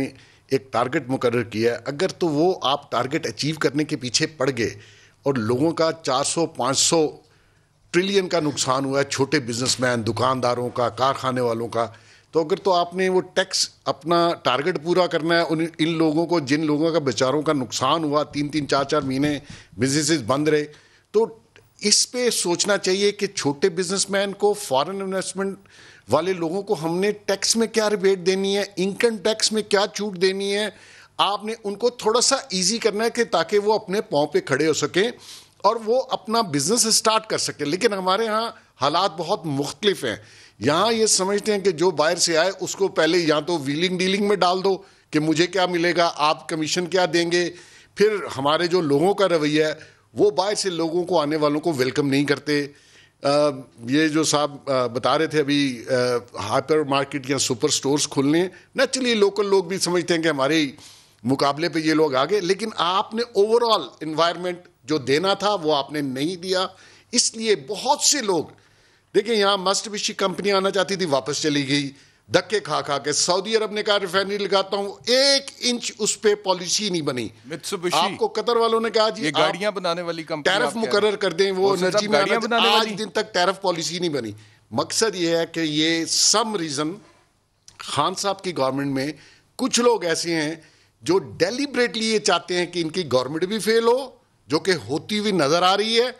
एक टारगेट मुकर्रर किया है, अगर तो वो आप टारगेट अचीव करने के पीछे पड़ गए और लोगों का 400-500 ट्रिलियन का नुकसान हुआ है, छोटे बिजनेसमैन, दुकानदारों का, कारखाने वालों का, तो अगर तो आपने वो टैक्स अपना टारगेट पूरा करना है इन लोगों को, जिन लोगों का बेचारों का नुकसान हुआ, 3-3 4-4 महीने बिजनेसेस बंद रहे, तो इस पे सोचना चाहिए कि छोटे बिजनेसमैन को, फॉरेन इन्वेस्टमेंट वाले लोगों को हमने टैक्स में क्या रिबेट देनी है, इनकम टैक्स में क्या छूट देनी है, आपने उनको थोड़ा सा इजी करना है कि ताकि वो अपने पाँव पे खड़े हो सकें और वो अपना बिजनेस स्टार्ट कर सकें। लेकिन हमारे यहाँ हालात बहुत मुख्तलिफ हैं। यहाँ ये समझते हैं कि जो बाहर से आए उसको पहले या तो व्हीलिंग डीलिंग में डाल दो कि मुझे क्या मिलेगा, आप कमीशन क्या देंगे। फिर हमारे जो लोगों का रवैया है वो बाहर से लोगों को, आने वालों को वेलकम नहीं करते। ये जो साहब बता रहे थे अभी हाइपर मार्केट या सुपर स्टोर्स खुलने, नेचुरली लोकल लोग भी समझते हैं कि हमारे मुकाबले पे ये लोग आगे, लेकिन आपने ओवरऑल एनवायरनमेंट जो देना था वो आपने नहीं दिया। इसलिए बहुत से लोग, देखिए यहाँ मस्टबिशी कंपनी आना चाहती थी, वापस चली गई धक्के खा खा के। सऊदी अरब ने कहा रिफाइनरी लगाता हूँ, 1 इंच उस पे पॉलिसी नहीं बनी। आपको कतर वालों ने कहा जी गाड़ियां बनाने वाली कंपनी टैरिफ मुकर्रर कर दें, वो एनर्जी में आज दिन तक टैरिफ पॉलिसी नहीं बनी। मकसद ये है कि ये सम रीजन खान साहब की गवर्नमेंट में कुछ लोग ऐसे हैं जो डेलिब्रेटली ये चाहते हैं कि इनकी गवर्नमेंट भी फेल हो, जो कि होती हुई नजर आ रही है,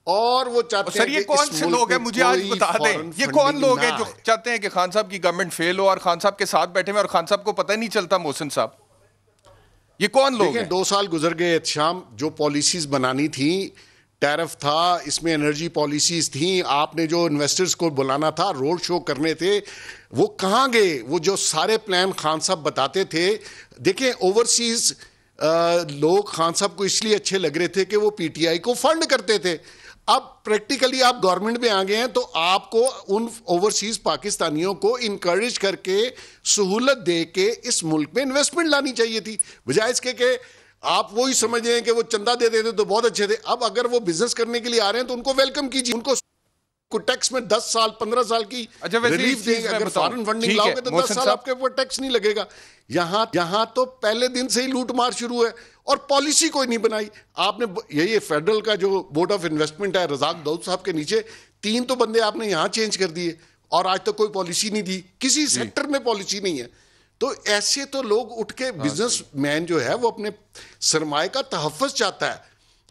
और वो चाहते हैं ये कौन से लोग हैं मुझे आज बता दें, ये कौन लोग हैं जो चाहते हैं कि खान साहब की गवर्नमेंट फेल हो और खान साहब के साथ बैठे हुए और खान साहब को पता ही नहीं चलता? मोहसिन साहब, ये कौन लोग हैं? 2 साल गुजर गए एहतशाम, जो पॉलिसीज बनानी थी, टैरिफ था, इसमें एनर्जी पॉलिसीज थी, आपने जो इन्वेस्टर्स को बुलाना था, रोड शो करने थे, वो कहाँ गए? वो जो सारे प्लान खान साहब बताते थे, देखें ओवरसीज लोग खान साहब को इसलिए अच्छे लग रहे थे कि वो पीटीआई को फंड करते थे। अब प्रैक्टिकली आप गवर्नमेंट में आ गए हैं तो आपको उन ओवरसीज पाकिस्तानियों को इनकरेज करके सहूलत दे के इस मुल्क में इन्वेस्टमेंट लानी चाहिए थी, बजाय इसके कि आप वही समझ रहे हैं कि वो चंदा दे देते तो बहुत अच्छे थे। अब अगर वो बिजनेस करने के लिए आ रहे हैं तो उनको वेलकम कीजिए, उनको टैक्स में 10 साल 15 साल की रिलीफ देंगे। अगर फॉरेन फंडिंग लाओगे तो 10 साल आपके ऊपर टैक्स नहीं लगेगा। यहाँ तो पहले दिन से ही लूट मार शुरू है और पॉलिसी कोई नहीं बनाई आपने। यही फेडरल का जो बोर्ड ऑफ इन्वेस्टमेंट है, रजाक दाऊद साहब के नीचे 3 तो बंदे आपने यहाँ चेंज कर दिए और आज तक कोई पॉलिसी नहीं दी, किसी सेक्टर में पॉलिसी नहीं है। तो ऐसे तो लोग उठ के बिजनेस मैन जो है वो अपने सरमाए का तहफ़्फ़ुज़ चाहता है,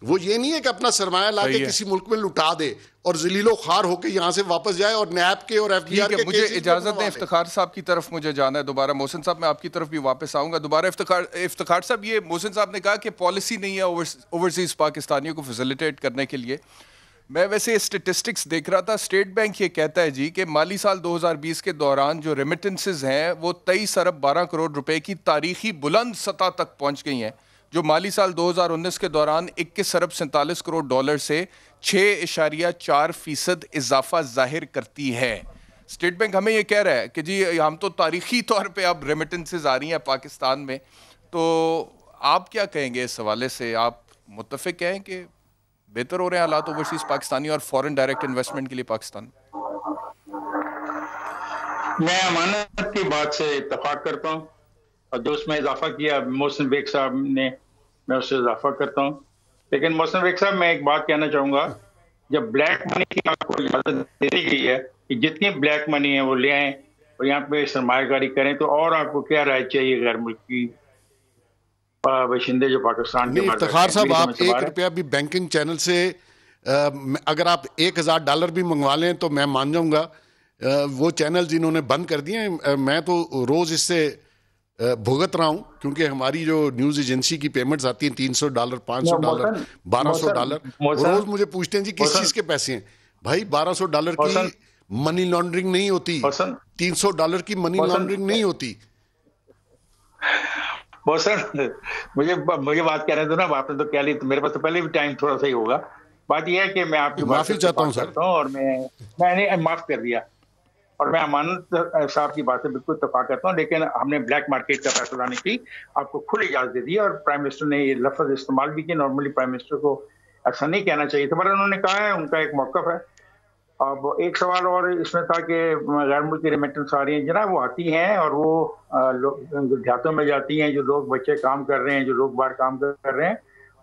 वो ये नहीं है कि अपना सरमाया लाके किसी मुल्क में लुटा दे और जलीलो खार होके यहाँ से वापस जाए और नैब के और एफडीआर के। मुझे इजाजत दें, इफ्तिखार साहब की तरफ मुझे जाना है दोबारा। मोहसिन साहब मैं आपकी तरफ भी वापस आऊंगा दोबारा। इफ्तिखार साहब, ये मोहसिन साहब ने कहा कि पॉलिसी नहीं है ओवरसीज पाकिस्तानियों को फैसिलिटेट करने के लिए। मैं वैसे स्टेटिस्टिक्स देख रहा था, स्टेट बैंक ये कहता है जी कि माली साल 2020 के दौरान जो रेमिटेंसेज हैं वो 23 अरब 12 करोड़ रुपए की तारीखी बुलंद सतह तक पहुंच गई हैं, जो माली साल 2019 के दौरान 21 अरब 47 करोड़ डॉलर से 6.4% इजाफा जाहिर करती है। स्टेट बैंक हमें ये कह रहा है कि जी हम तो तारीखी तौर पे अब रेमिटेंसेज आ रही हैं पाकिस्तान में। तो आप क्या कहेंगे इस हवाले से? आप मुत्तफिक हैं कि बेहतर हो रहे हैं हालात ओवरसीज पाकिस्तानी और फॉरेन डायरेक्ट इन्वेस्टमेंट के लिए पाकिस्तान? मैं अमानत की बात से इत्तेफाक करता हूँ और जो उसमें इजाफा किया मोहसिन बेग साहब ने, मैं उससे इजाफा करता हूँ। लेकिन मोहसिन बेग साहब, मैं एक बात कहना चाहूँगा, जब ब्लैक मनी की आपको इजाज़त दे दी गई है कि जितनी ब्लैक मनी है वो ले आएँ और यहाँ पे सरमायाकारी करें, तो और आपको क्या राय चाहिए गैर मुल्की बाशिंदे जो पाकिस्तान के? इफ्तिखार साहब, आप 1 रुपया भी बैंकिंग चैनल से अगर आप $1000 भी मंगवा लें तो मैं मान जाऊँगा। वो चैनल जिन्होंने बंद कर दिए हैं, मैं तो रोज़ इससे भुगत रहा हूं, क्योंकि हमारी जो न्यूज एजेंसी की पेमेंट्स आती हैं $300, $500, $1200, रोज मुझे पूछते हैं जी किस चीज के पैसे हैं। भाई $1200 की मनी लॉन्ड्रिंग नहीं होती, $300 की मनी लॉन्ड्रिंग नहीं होती। मुझे बात कह रहे थे ना, आपने तो क्या ली, तो मेरे पास तो पहले भी टाइम थोड़ा सा ही होगा। बात यह है कि मैं आपकी माफी चाहता हूँ सर, और मैंने माफ कर दिया। और मैं अमानत साहब की बात से बिल्कुल इत्तेफाक करता हूँ, लेकिन हमने ब्लैक मार्केट का पैसा लाने की आपको खुली इजाजत दे दी और प्राइम मिनिस्टर ने ये लफ्ज इस्तेमाल भी किया। नॉर्मली प्राइम मिनिस्टर को ऐसा नहीं कहना चाहिए था, पर उन्होंने कहा है, उनका एक मौक़िफ़ है। अब एक सवाल और इसमें था कि गैर मुल्की रेमिटेंस आ रही हैं जनाब, वो आती हैं और वो देहातों में जाती हैं, जो लोग बच्चे काम कर रहे हैं, जो लोग बाहर काम कर रहे हैं,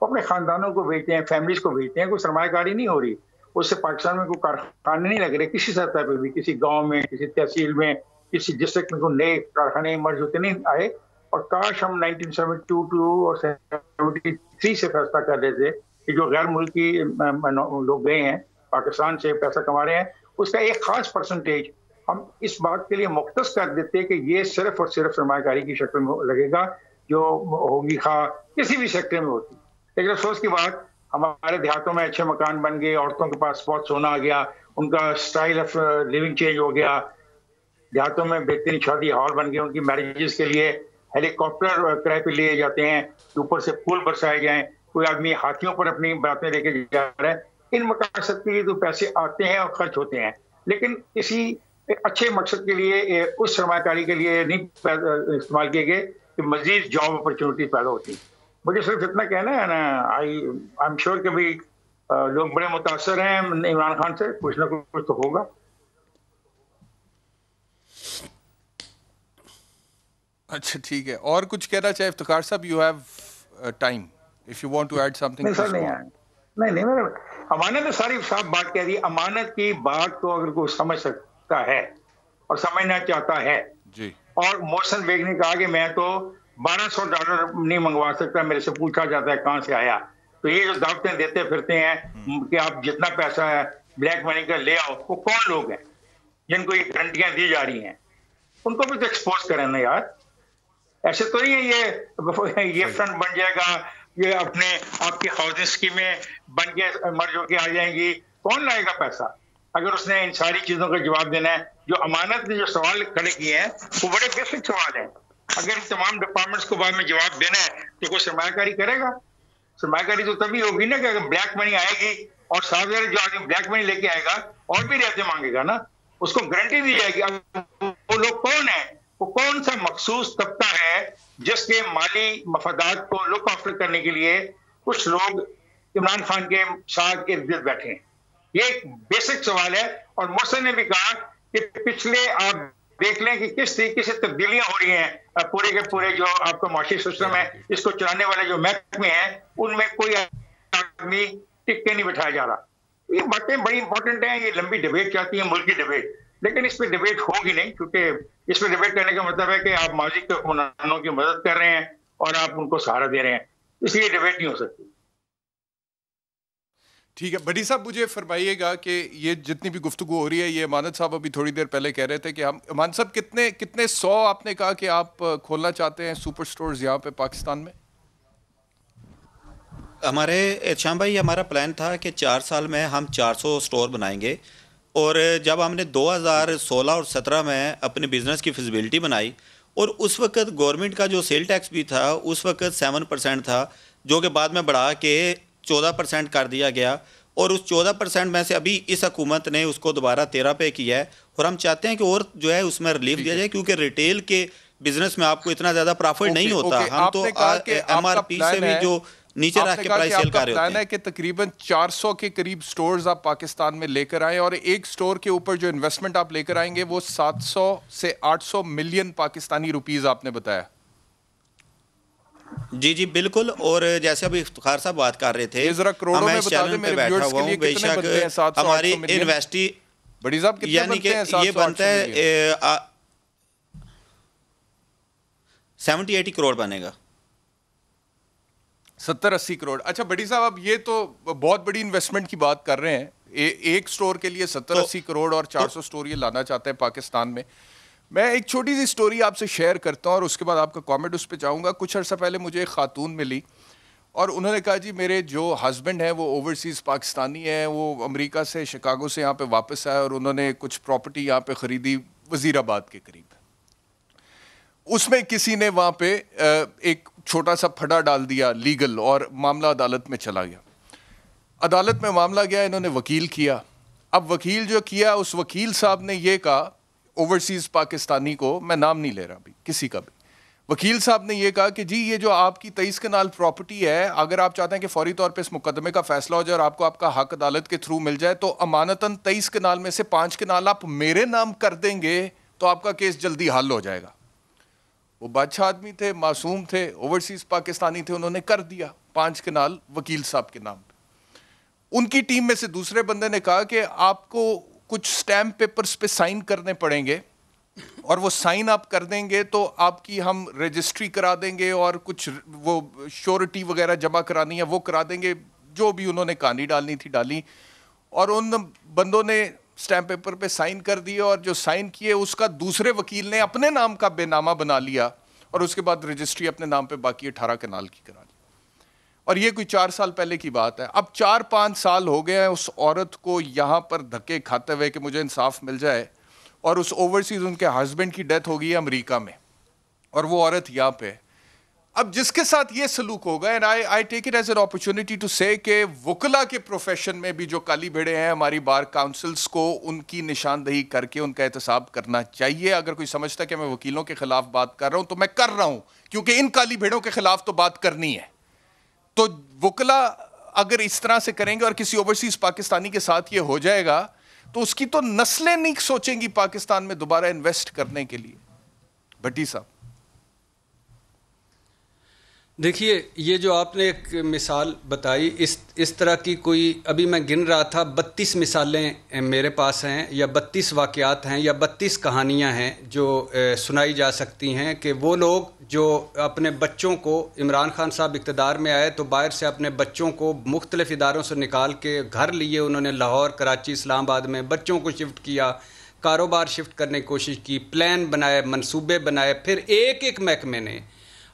वो अपने ख़ानदानों को भेजते हैं, फैमिलीज़ को भेजते हैं, कोई सरमायाकारी नहीं हो रही। उससे पाकिस्तान में कोई कारखाने नहीं लग रहे किसी सतह पे भी, किसी गांव में, किसी तहसील में, किसी डिस्ट्रिक्ट में कोई नए कारखाने इमर्ज होते नहीं आए। और काश हम 1972 और 73 से फैसला कर लेते कि जो गैर मुल्की लोग गए हैं पाकिस्तान से पैसा कमा रहे हैं, उसका एक खास परसेंटेज हम इस बात के लिए मुख्तस कर देते कि ये सिर्फ और सिर्फ सरमायाकारी की शक्ल में लगेगा, जो होगी खा किसी भी सेक्टर में होती। लेकिन अफसोस की बात, हमारे देहातों में अच्छे मकान बन गए, औरतों के पास बहुत सोना आ गया, उनका स्टाइल ऑफ लिविंग चेंज हो गया, देहातों में बेहतरीन शादी हॉल बन गए, उनकी मैरिजेस के लिए हेलीकॉप्टर किराए पे लिए जाते हैं, ऊपर से फूल बरसाए जाएं, कोई आदमी हाथियों पर अपनी बातें लेके जा रहा है। इन मकसद के लिए तो पैसे आते हैं और खर्च होते हैं, लेकिन किसी अच्छे मकसद के लिए, उस सरमायाकारी के लिए नहीं इस्तेमाल किए गए कि मजीद जॉब अपॉर्चुनिटी पैदा होती। मुझे सिर्फ इतना कहना है ना, आई एम श्योर कि भाई लोग बड़े मुतासर हैं इमरान खान से, कुछ ना कुछ तो होगा। अच्छा ठीक है, और कुछ कहना चाहे इफ्तिखार साहब? You have time if you want to add something. नहीं, अमानत ने सारी साफ बात कह दी। अमानत की बात को अगर कोई समझ सकता है और समझना चाहता है जी, और मोहसिन बेग ने कहा कि मैं तो $1200 नहीं मंगवा सकता, मेरे से पूछा जाता है कहां से आया। तो ये जो दावतें देते फिरते हैं कि आप जितना पैसा है ब्लैक मनी का ले आओ, वो कौन लोग हैं जिनको ये गारंटियां दी जा रही हैं? उनको भी तो एक्सपोज करें ना यार। ऐसे तो नहीं है ये फ्रंट बन जाएगा, ये अपने आपकी हाउसिंग स्कीमें बन के मर्ज होके आ जाएंगी। कौन लाएगा पैसा अगर उसने इन सारी चीजों का जवाब देना है? जो अमानत ने जो सवाल खड़े किए हैं वो बड़े बेसिक सवाल हैं। अगर इन तमाम डिपार्टमेंट्स को बाद में जवाब देना है तो कोई सरमायाकारी करेगा? सरमायाकारी तो तभी होगी ना कि अगर ब्लैक मनी आएगी और साथ में जो आदमी ब्लैक मनी लेके आएगा और भी रियायतें मांगेगा ना, उसको गारंटी दी जाएगी। वो लोग कौन है? वो कौन सा मखसूस तबका है जिसके माली मफादात को लुक आफ्टर करने के लिए कुछ लोग इमरान खान के साथ इर्द गिर्द बैठे हैं? ये एक बेसिक सवाल है। और मोहसिन ने भी कहा कि पिछले आप देख लें कि किस तरीके से तब्दीलियां हो रही हैं पूरे के पूरे जो आपका माशी सिस्टम है, इसको चलाने वाले जो महकमे हैं, उनमें कोई आदमी टिक के नहीं बिठाया जा रहा। ये बातें बड़ी इंपॉर्टेंट हैं। ये लंबी डिबेट चाहती है, मुल्क की डिबेट, लेकिन इस पर डिबेट होगी नहीं, क्योंकि इस पर डिबेट करने का मतलब है कि आप माजी के हुक्मरानों की मदद कर रहे हैं और आप उनको सहारा दे रहे हैं, इसलिए डिबेट नहीं हो सकती। ठीक है, बड़ी साहब मुझे फरमाइएगा कि ये जितनी भी गुफ्तगू हो रही है, ये अमानत साहब अभी थोड़ी देर पहले कह रहे थे कि हम, अमानत साहब कितने 100 आपने कहा कि आप खोलना चाहते हैं सुपर स्टोर्स यहाँ पे पाकिस्तान में? हमारे एहशाम भाई, हमारा प्लान था कि 4 साल में हम 400 स्टोर बनाएंगे। और जब हमने 2016 और 17 में अपने बिज़नेस की फिजिबिलिटी बनाई, और उस वक्त गवर्नमेंट का जो सेल टैक्स भी था उस वक्त 7% था, जो कि बाद में बढ़ा के 14% कर दिया गया। और उस 14% में से अभी इस हुकूमत ने उसको दोबारा 13 पे किया है। और हम चाहते हैं कि और जो है उसमें रिलीफ दिया जाए, क्योंकि रिटेल के बिजनेस में आपको इतना ज़्यादा प्रॉफिट नहीं होता। हम तो MRP से भी जो नीचे रख के प्राइस सेल कर रहे होते हैं। कि तकरीबन 400 के करीब स्टोर्स आप पाकिस्तान में लेकर आए, और एक स्टोर के ऊपर जो इन्वेस्टमेंट आप लेकर आएंगे वो 700 से 800 मिलियन पाकिस्तानी रुपीस आपने बताया। जी बिल्कुल। और जैसे अभी इफ्तिखार साहब बात कर रहे थे, जरा करोड़ों में बता दें मेरे व्यूअर्स के लिए, कितने बनते हैं 700 हमारी 800 मिलियन? इन्वेस्टी बड़ी साहब कितने यानी कि ये बनता है 70-80 करोड़ बनेगा। 70-80 करोड़। अच्छा बड़ी साहब, अब ये तो बहुत बड़ी इन्वेस्टमेंट की बात कर रहे हैं। एक स्टोर के लिए 70-80 करोड़ और 400 स्टोर ये लाना चाहते हैं पाकिस्तान में। मैं एक छोटी सी स्टोरी आपसे शेयर करता हूँ और उसके बाद आपका कमेंट उस पर चाहूँगा। कुछ अर्सा पहले मुझे एक खातून मिली और उन्होंने कहा जी मेरे जो हस्बैंड हैं वो ओवरसीज़ पाकिस्तानी हैं, वो अमेरिका से शिकागो से यहाँ पे वापस आए और उन्होंने कुछ प्रॉपर्टी यहाँ पे ख़रीदी वज़ीराबाद के करीब। उसमें किसी ने वहाँ पे एक छोटा सा फटा डाल दिया लीगल, और मामला अदालत में चला गया। अदालत में मामला गया, इन्होंने वकील किया। अब वकील जो किया, उस वकील साहब ने ये कहा, ओवरसीज पाकिस्तानी को, मैं नाम नहीं ले रहा अभी किसी का भी, वकील साहब ने यह कहा कि जी ये जो आपकी 23 कनाल प्रॉपर्टी है, अगर आप चाहते हैं कि फौरी तौर पे इस मुकदमे का फैसला हो जाए और आपको आपका हक अदालत के थ्रू मिल जाए, तो अमानतन 23 कनाल में से 5 कनाल आप मेरे नाम कर देंगे तो आपका केस जल्दी हल हो जाएगा। वो बादशाह आदमी थे, मासूम थे, ओवरसीज पाकिस्तानी थे, उन्होंने कर दिया 5 कनाल वकील साहब के नाम पे। उनकी टीम में से दूसरे बंदे ने कहा कि आपको कुछ स्टैम्प पेपर्स पे साइन करने पड़ेंगे और वो साइन आप कर देंगे तो आपकी हम रजिस्ट्री करा देंगे और कुछ वो श्योरिटी वगैरह जमा करानी है वो करा देंगे। जो भी उन्होंने कहानी डालनी थी डाली, और उन बंदों ने स्टैम्प पेपर पे साइन कर दिए, और जो साइन किए उसका दूसरे वकील ने अपने नाम का बेनामा बना लिया और उसके बाद रजिस्ट्री अपने नाम पे बाकी 18 कनाल की करा ली। और ये कोई 4 साल पहले की बात है। अब 4-5 साल हो गए हैं उस औरत को यहाँ पर धक्के खाते हुए कि मुझे इंसाफ मिल जाए, और उस ओवरसीज उनके हस्बैंड की डेथ हो गई है अमेरिका में, और वो औरत यहाँ पे। अब जिसके साथ ये सलूक होगा, and I take it as an opportunity to say कि वकला के प्रोफेशन में भी जो काली भेड़े हैं हमारी बार काउंसिल्स को, उनकी निशानदही करके उनका एहतसाब करना चाहिए। अगर कोई समझता है कि मैं वकीलों के खिलाफ बात कर रहा हूं तो मैं कर रहा हूं, क्योंकि इन काली भेड़ों के खिलाफ तो बात करनी है। तो वकला अगर इस तरह से करेंगे और किसी ओवरसीज पाकिस्तानी के साथ ये हो जाएगा तो उसकी तो नस्लें नहीं सोचेंगी पाकिस्तान में दोबारा इन्वेस्ट करने के लिए। भट्टी साहब, देखिए, ये जो आपने एक मिसाल बताई, इस तरह की कोई, अभी मैं गिन रहा था 32 मिसालें मेरे पास हैं, या 32 वाक़यात हैं, या 32 कहानियां हैं जो सुनाई जा सकती हैं कि वो लोग जो अपने बच्चों को, इमरान खान साहब इक़्तिदार में आए तो बाहर से अपने बच्चों को मुख्तलिफ़ इदारों से निकाल के घर लिए, उन्होंने लाहौर, कराची, इस्लामाबाद में बच्चों को शिफ्ट किया, कारोबार शिफ्ट करने की कोशिश की, प्लान बनाए, मंसूबे बनाए, फिर एक एक महकमे ने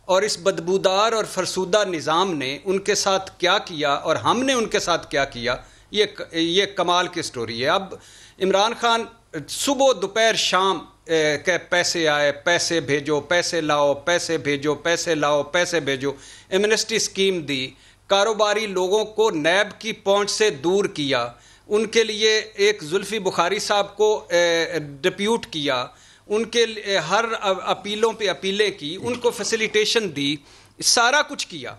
और इस बदबूदार और फरसूदा निज़ाम ने उनके साथ क्या किया और हमने उनके साथ क्या किया, ये कमाल की स्टोरी है। अब इमरान खान सुबह दोपहर शाम के पैसे आए, पैसे भेजो, पैसे लाओ, पैसे भेजो, पैसे लाओ, पैसे भेजो, एमनेस्टी स्कीम दी, कारोबारी लोगों को नैब की पहुंच से दूर किया, उनके लिए एक जुल्फी बुखारी साहब को डिप्यूट किया, उनके हर अपीलों पे अपीलें की, उनको फैसिलिटेशन दी, सारा कुछ किया।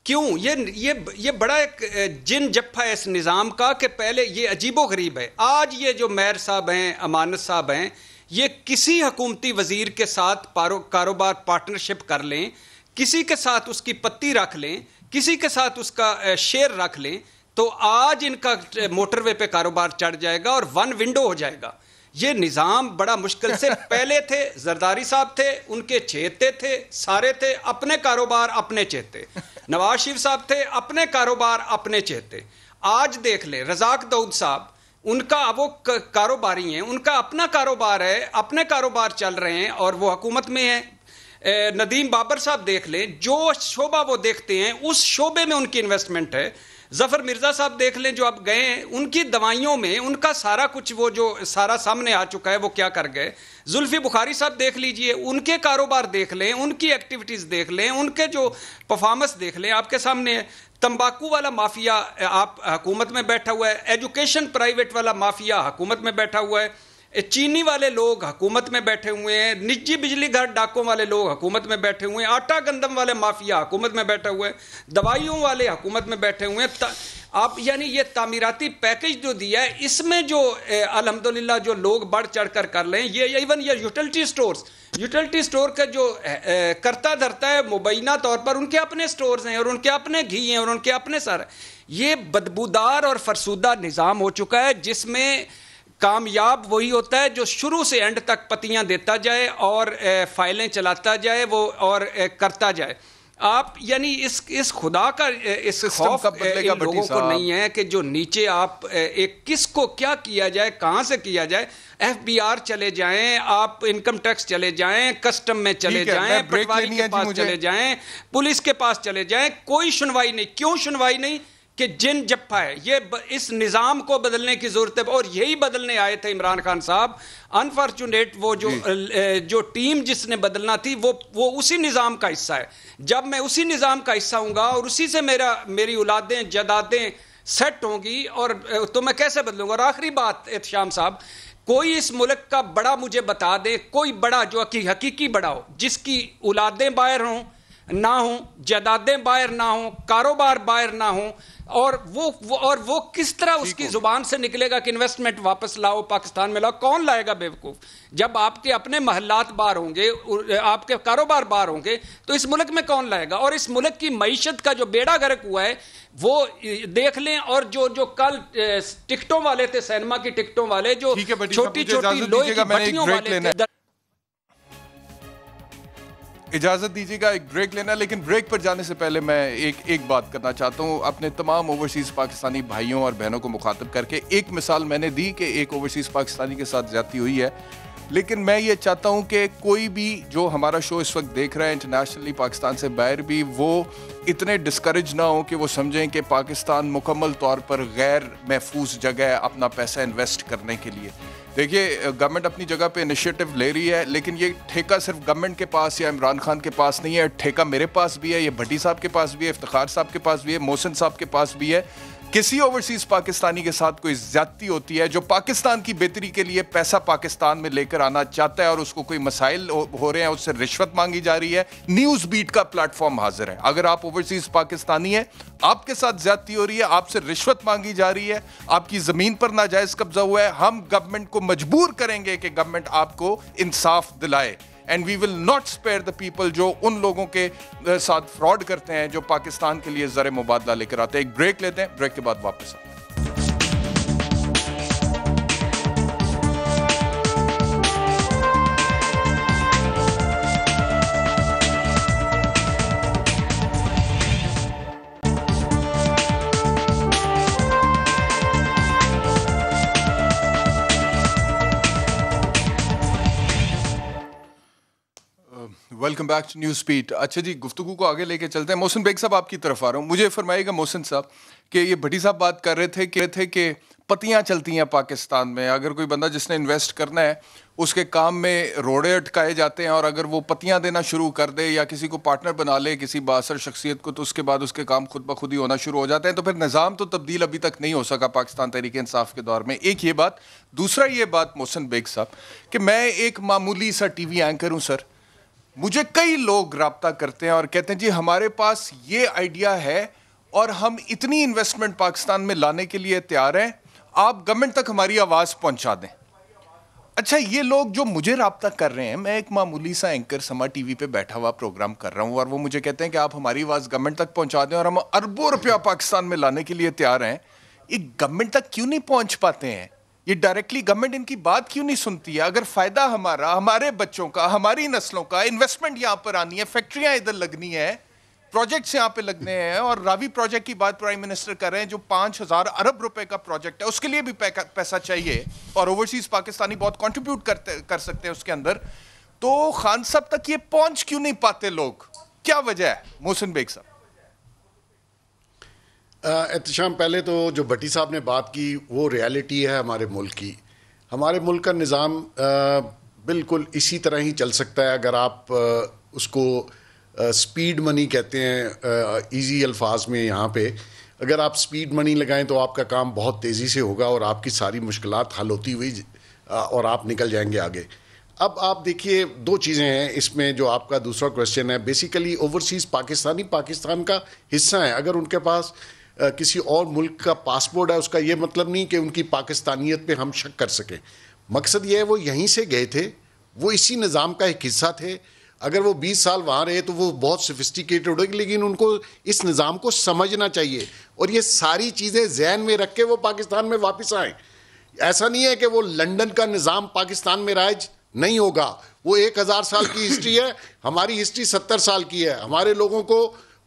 क्यों? ये बड़ा एक जिन जप्फा है इस निज़ाम का कि पहले ये अजीबो गरीब है। आज ये जो मेयर साहब हैं, अमानत साहब हैं, ये किसी हुकूमती वज़ीर के साथ कारोबार पार्टनरशिप कर लें, किसी के साथ उसकी पत्ती रख लें, किसी के साथ उसका शेयर रख लें, तो आज इनका मोटरवे पे कारोबार चढ़ जाएगा और वन विंडो हो जाएगा। ये निज़ाम बड़ा मुश्किल से पहले थे, जरदारी साहब थे, उनके चहेते थे, सारे थे, अपने कारोबार अपने चहेते, नवाज शरीफ साहब थे, अपने कारोबार अपने चहेते। आज देख ले रज़ाक दाऊद साहब, उनका वो कारोबारी हैं, उनका अपना कारोबार है, अपने कारोबार चल रहे हैं और वो हुकूमत में हैं। नदीम बाबर साहब देख लें, जो शोबा वो देखते हैं उस शोबे में उनकी इन्वेस्टमेंट है। ज़फ़र मिर्ज़ा साहब देख लें, जो अब गए, उनकी दवाइयों में उनका सारा कुछ, वो जो सारा सामने आ चुका है, वो क्या कर गए। जुल्फ़ी बुखारी साहब देख लीजिए, उनके कारोबार देख लें, उनकी एक्टिविटीज़ देख लें, उनके जो परफॉर्मेंस देख लें, आपके सामने। तंबाकू वाला माफिया आप हुकूमत में बैठा हुआ है, एजुकेशन प्राइवेट वाला माफिया हुकूमत में बैठा हुआ है, चीनी वाले लोग हुकूमत में बैठे हुए हैं, निजी बिजली घर डाकों वाले लोग हुकूमत में बैठे हुए हैं, आटा गंदम वाले माफिया हुकूमत में बैठे हुए हैं, दवाइयों वाले हुकूमत में बैठे हुए हैं। आप यानी ये तामीराती पैकेज जो दिया है, इसमें जो अल्हम्दुलिल्लाह जो लोग बढ़ चढ़ कर लें, ये इवन ये यूटिलिटी स्टोर का जो करता धरता है मुबैना तौर पर, उनके अपने स्टोर्स हैं और उनके अपने घी हैं और उनके अपने सारे, ये बदबूदार और फरसूदा निज़ाम हो चुका है, जिसमें कामयाब वही होता है जो शुरू से एंड तक पतियां देता जाए और फाइलें चलाता जाए, वो और करता जाए। आप यानी इस खुदा का इस खौफ इन लोगों को नहीं है कि जो नीचे आप एक किसको क्या किया जाए, कहाँ से किया जाए। FBR चले जाएं, आप इनकम टैक्स चले जाएं, कस्टम में चले जाएं, पटवारी के पास चले जाएं, पुलिस के पास चले जाएं, कोई सुनवाई नहीं। क्यों सुनवाई नहीं? कि जिन जप्फा है, ये इस निज़ाम को बदलने की ज़रूरत है और यही बदलने आए थे इमरान खान साहब। अनफॉर्चुनेट वो जो टीम जिसने बदलना थी वो उसी निज़ाम का हिस्सा है। जब मैं उसी निज़ाम का हिस्सा हूँगा और उसी से मेरी औलादें जदादें सेट होंगी, और तो मैं कैसे बदलूँगा। और आखिरी बात एहतशाम साहब कोई इस मुल्क का बड़ा मुझे बता दे, कोई बड़ा जो हकीकी बड़ा हो, जिसकी औलादें बाहर हों ना हो, जायदादें बाहर ना हो, कारोबार बाहर ना हो, और वो किस तरह उसकी जुबान से निकलेगा कि इन्वेस्टमेंट वापस लाओ, पाकिस्तान में लाओ? कौन लाएगा बेवकूफ? जब आपके अपने महल्लात बाहर होंगे, आपके कारोबार बाहर होंगे, तो इस मुल्क में कौन लाएगा? और इस मुल्क की मईशत का जो बेड़ा गर्क हुआ है वो देख लें। और जो कल टिकटों वाले थे, सिनेमा की टिकटों वाले, जो छोटी छोटी लोहे की भट्टियों वाले थे। इजाजत दीजिएगा एक ब्रेक लेना, लेकिन ब्रेक पर जाने से पहले मैं एक बात करना चाहता हूं अपने तमाम ओवरसीज पाकिस्तानी भाइयों और बहनों को मुखातब करके। एक मिसाल मैंने दी कि एक ओवरसीज पाकिस्तानी के साथ ज्यादती हुई है, लेकिन मैं ये चाहता हूं कि कोई भी जो हमारा शो इस वक्त देख रहा है इंटरनेशनली, पाकिस्तान से बाहर भी, वो इतने डिस्करेज ना हो कि वो समझें कि पाकिस्तान मुकम्मल तौर पर गैर महफूज जगह है अपना पैसा इन्वेस्ट करने के लिए। देखिए, गवर्नमेंट अपनी जगह पे इनिशिएटिव ले रही है, लेकिन ये ठेका सिर्फ गवर्नमेंट के पास या इमरान खान के पास नहीं है, ठेका मेरे पास भी है, ये भट्टी साहब के पास भी है, इफ्तिखार साहब के पास भी है, मोहसिन साहब के पास भी है। किसी ओवरसीज पाकिस्तानी के साथ कोई ज्यादती होती है जो पाकिस्तान की बेहतरी के लिए पैसा पाकिस्तान में लेकर आना चाहता है और उसको कोई मसाइल हो रहे हैं, उससे रिश्वत मांगी जा रही है, न्यूज बीट का प्लेटफॉर्म हाजिर है। अगर आप ओवरसीज पाकिस्तानी है, आपके साथ ज्यादती हो रही है, आपसे रिश्वत मांगी जा रही है, आपकी जमीन पर नाजायज कब्जा हुआ है, हम गवर्नमेंट को मजबूर करेंगे कि गवर्नमेंट आपको इंसाफ दिलाए। And we will not spare the people जो उन लोगों के साथ फ्रॉड करते हैं, जो पाकिस्तान के लिए ज़र मुबादला लेकर आते हैं। एक ब्रेक लेते हैं, ब्रेक के बाद वापस आते हैं। Welcome back to News Speed. अच्छा जी, गुफ्तगू को आगे लेके चलते हैं। मोहसिन बेग साहब आपकी तरफ आ रहा हूँ। मुझे फरमाइएगा मोहसिन साहब कि ये भट्टी साहब बात कर रहे थे कि पतियाँ चलती हैं पाकिस्तान में। अगर कोई बंदा जिसने इन्वेस्ट करना है उसके काम में रोड़े अटकाए जाते हैं, और अगर वो पतियाँ देना शुरू कर दे या किसी को पार्टनर बना ले, किसी बासर शख्सियत को, तो उसके बाद उसके काम खुद ब खुद ही होना शुरू हो जाते हैं। तो फिर निज़ाम तो तब्दील अभी तक नहीं हो सका पाकिस्तान तहरीक इंसाफ के दौर में। एक ये बात। दूसरा ये बात मोहसिन बेग साहब कि मैं एक मामूली सा TV एंकर हूँ सर, मुझे कई लोग राब्ता करते हैं और कहते हैं जी हमारे पास ये आइडिया है और हम इतनी इन्वेस्टमेंट पाकिस्तान में लाने के लिए तैयार हैं, आप गवर्नमेंट तक हमारी आवाज़ पहुंचा दें। अच्छा, ये लोग जो मुझे राब्ता कर रहे हैं, मैं एक मामूली सा एंकर समा TV पे बैठा हुआ प्रोग्राम कर रहा हूँ और वो मुझे कहते हैं कि आप हमारी आवाज़ गवर्नमेंट तक पहुंचा दें और हम अरबों रुपया पाकिस्तान में लाने के लिए तैयार हैं। ये गवर्नमेंट तक क्यों नहीं पहुँच पाते हैं? ये डायरेक्टली गवर्नमेंट इनकी बात क्यों नहीं सुनती है? अगर फायदा हमारा, हमारे बच्चों का, हमारी नस्लों का, इन्वेस्टमेंट यहाँ पर आनी है, फैक्ट्रियाँ इधर लगनी है, प्रोजेक्ट्स यहाँ पे लगने हैं, और रावी प्रोजेक्ट की बात प्राइम मिनिस्टर कर रहे हैं जो 5000 अरब रुपए का प्रोजेक्ट है, उसके लिए भी पैसा चाहिए और ओवरसीज पाकिस्तानी बहुत कंट्रीब्यूट कर सकते हैं उसके अंदर। तो खान साहब तक ये पहुंच क्यों नहीं पाते लोग? क्या वजह है मोहसिन बेग साहब? एहतशाम, पहले तो जो भट्टी साहब ने बात की वो रियलिटी है हमारे मुल्क की। हमारे मुल्क का निज़ाम बिल्कुल इसी तरह ही चल सकता है अगर आप उसको स्पीड मनी कहते हैं इजी अल्फाज में। यहाँ पे अगर आप स्पीड मनी लगाएं तो आपका काम बहुत तेज़ी से होगा और आपकी सारी मुश्किलात हल होती हुई और आप निकल जाएंगे आगे। अब आप देखिए, दो चीज़ें हैं इसमें। जो आपका दूसरा क्वेश्चन है, बेसिकली ओवरसीज़ पाकिस्तानी पाकिस्तान का हिस्सा है। अगर उनके पास किसी और मुल्क का पासपोर्ट है, उसका ये मतलब नहीं कि उनकी पाकिस्तानियत पे हम शक कर सकें। मकसद ये है वो यहीं से गए थे, वो इसी निज़ाम का एक हिस्सा थे। अगर वो 20 साल वहाँ रहे तो वो बहुत सोफिस्टिकेटेड होगी, लेकिन उनको इस निज़ाम को समझना चाहिए और ये सारी चीज़ें जहन में रख के वो पाकिस्तान में वापस आएँ। ऐसा नहीं है कि वो लंदन का निज़ाम पाकिस्तान में राइज नहीं होगा। वो 1000 साल की हिस्ट्री है, हमारी हिस्ट्री 70 साल की है। हमारे लोगों को,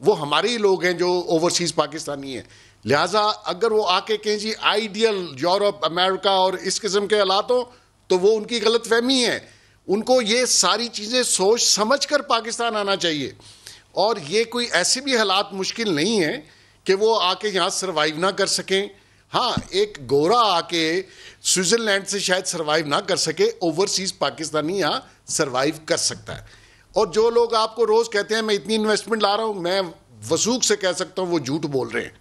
वो हमारे ही लोग हैं जो ओवरसीज़ पाकिस्तानी हैं। लिहाजा अगर वो आके कहें जी आइडियल यूरोप, अमेरिका और इस किस्म के हालात हो, तो वो उनकी गलत फहमी है। उनको ये सारी चीज़ें सोच समझ कर पाकिस्तान आना चाहिए। और ये कोई ऐसे भी हालात मुश्किल नहीं है कि वो आके यहाँ सर्वाइव ना कर सकें। हाँ, एक गोरा आके स्विट्ज़रलैंड से शायद सर्वाइव ना कर सके, ओवरसीज़ पाकिस्तानी यहाँ सर्वाइव कर सकता है। और जो लोग आपको रोज़ कहते हैं मैं इतनी इन्वेस्टमेंट ला रहा हूँ, मैं वसूख से कह सकता हूँ वो झूठ बोल रहे हैं।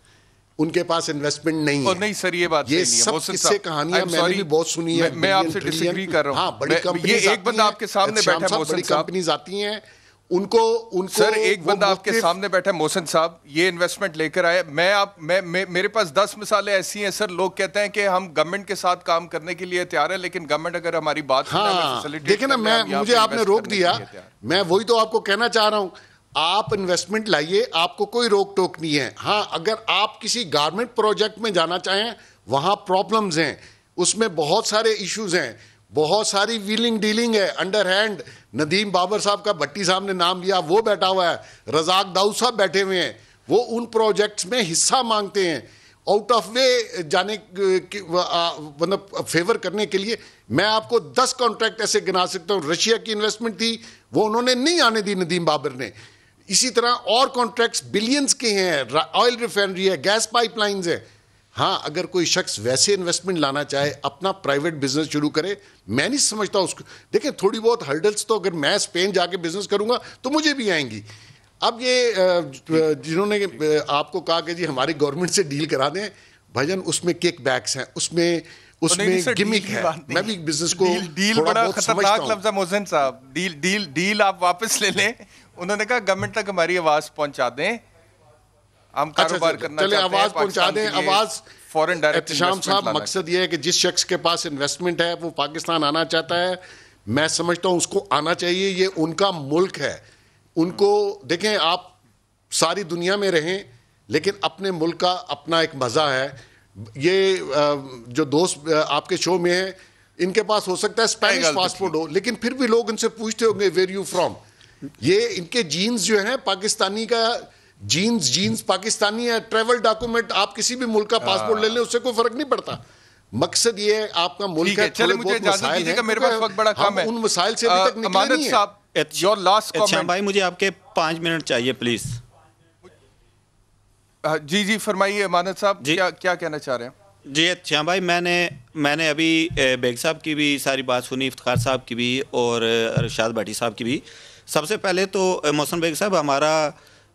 उनके पास इन्वेस्टमेंट नहीं है। नहीं सर, ये बात ये नहीं है। सब किस्से कहानियां मैंने भी बहुत सुनी है। मैं आपसे डिसएग्री कर रहा हूं। हाँ, बड़ी कंपनी, ये एक बंदा आपके सामने बैठा है, मोहसिन साहब, कंपनीज आती हैं, उनको सर एक बंदा आपके सामने बैठा है, मोहसिन साहब, ये इन्वेस्टमेंट लेकर आए। मेरे पास 10 मिसालें ऐसी हैं सर। लोग कहते हैं कि हम गवर्नमेंट के साथ काम करने के लिए तैयार है, लेकिन गवर्नमेंट अगर हमारी बात देखिए ना, मुझे आपने रोक दिया, मैं वही तो आपको कहना चाह रहा हूं। आप इन्वेस्टमेंट लाइए, आपको कोई रोक टोक नहीं है। हाँ, अगर आप किसी गारमेंट प्रोजेक्ट में जाना चाहें, वहां प्रॉब्लम्स हैं, उसमें बहुत सारे इश्यूज हैं, बहुत सारी व्हीलिंग डीलिंग है, अंडर हैंड। नदीम बाबर साहब का भट्टी साहब ने नाम लिया, वो बैठा हुआ है, रजाक दाऊद साहब बैठे हुए हैं, वो उन प्रोजेक्ट्स में हिस्सा मांगते हैं आउट ऑफ वे जाने मतलब फेवर करने के लिए। मैं आपको 10 कॉन्ट्रैक्ट ऐसे गिना सकता हूं। रशिया की इन्वेस्टमेंट थी, वो उन्होंने नहीं आने दी नदीम बाबर ने। इसी तरह और कॉन्ट्रैक्ट्स बिलियंस के हैं, ऑयल रिफाइनरी है, गैस पाइपलाइंस है। हाँ, अगर कोई शख्स वैसे इन्वेस्टमेंट लाना चाहे, अपना प्राइवेट बिजनेस शुरू करे, मैं नहीं समझता उसको। देखिए, थोड़ी बहुत हर्डल्स तो अगर मैं स्पेन जाके बिजनेस करूंगा तो मुझे भी आएंगी। अब ये जिन्होंने आपको कहा कि जी हमारी गवर्नमेंट से डील करा दें, भाईजान उसमें किक बैक्स हैं, उसमें गिमिक है। मैं भी बिजनेस को डील बड़ा खतरनाक लफ्ज़ है मोहसिन साहब। डील आप वापस ले लें। उन्होंने कहा गवर्नमेंट तक हमारी आवाज पहुंचा दें, हम कारोबार करना चाहते हैं, आवाज पहुंचा दें, आवाज फॉरेन डायरेक्ट। एहतशाम साहब, मकसद ये है कि जिस शख्स के पास इन्वेस्टमेंट है, वो पाकिस्तान आना चाहता है, मैं समझता हूं उसको आना चाहिए। ये उनका मुल्क है, उनको देखें। आप सारी दुनिया में रहें, लेकिन अपने मुल्क का अपना एक मजा है। ये जो दोस्त आपके शो में है, इनके पास हो सकता है स्पेनिश पासपोर्ट हो, लेकिन फिर भी लोग इनसे पूछते होंगे वेयर यू फ्रॉम। ये इनके जीन्स जो हैं पाकिस्तानी का जीन्स पाकिस्तानी है। ट्रैवल डॉक्यूमेंट आप किसी भी मुल्क का पासपोर्ट ले लें, उससे कोई फर्क नहीं पड़ता। मकसद ये है आपका मुल्क है। चले मुझे इजाजत दीजिएगा, मेरे पास वक्त बड़ा कम है। उन मसाइल से अभी तक निकले नहीं है। योर लास्ट कमेंट भाई, मुझे आपके 5 मिनट चाहिए प्लीज। जी फरमाइए अमानत साहब, क्या कहना चाह रहे हैं? जी श्याम भाई, मैंने अभी बेग साहब की भी सारी बात सुनी, इफ्तिखार साहब की भी और अरशाद भट्टी साहब की भी। सबसे पहले तो मोहसिन बेग साहब, हमारा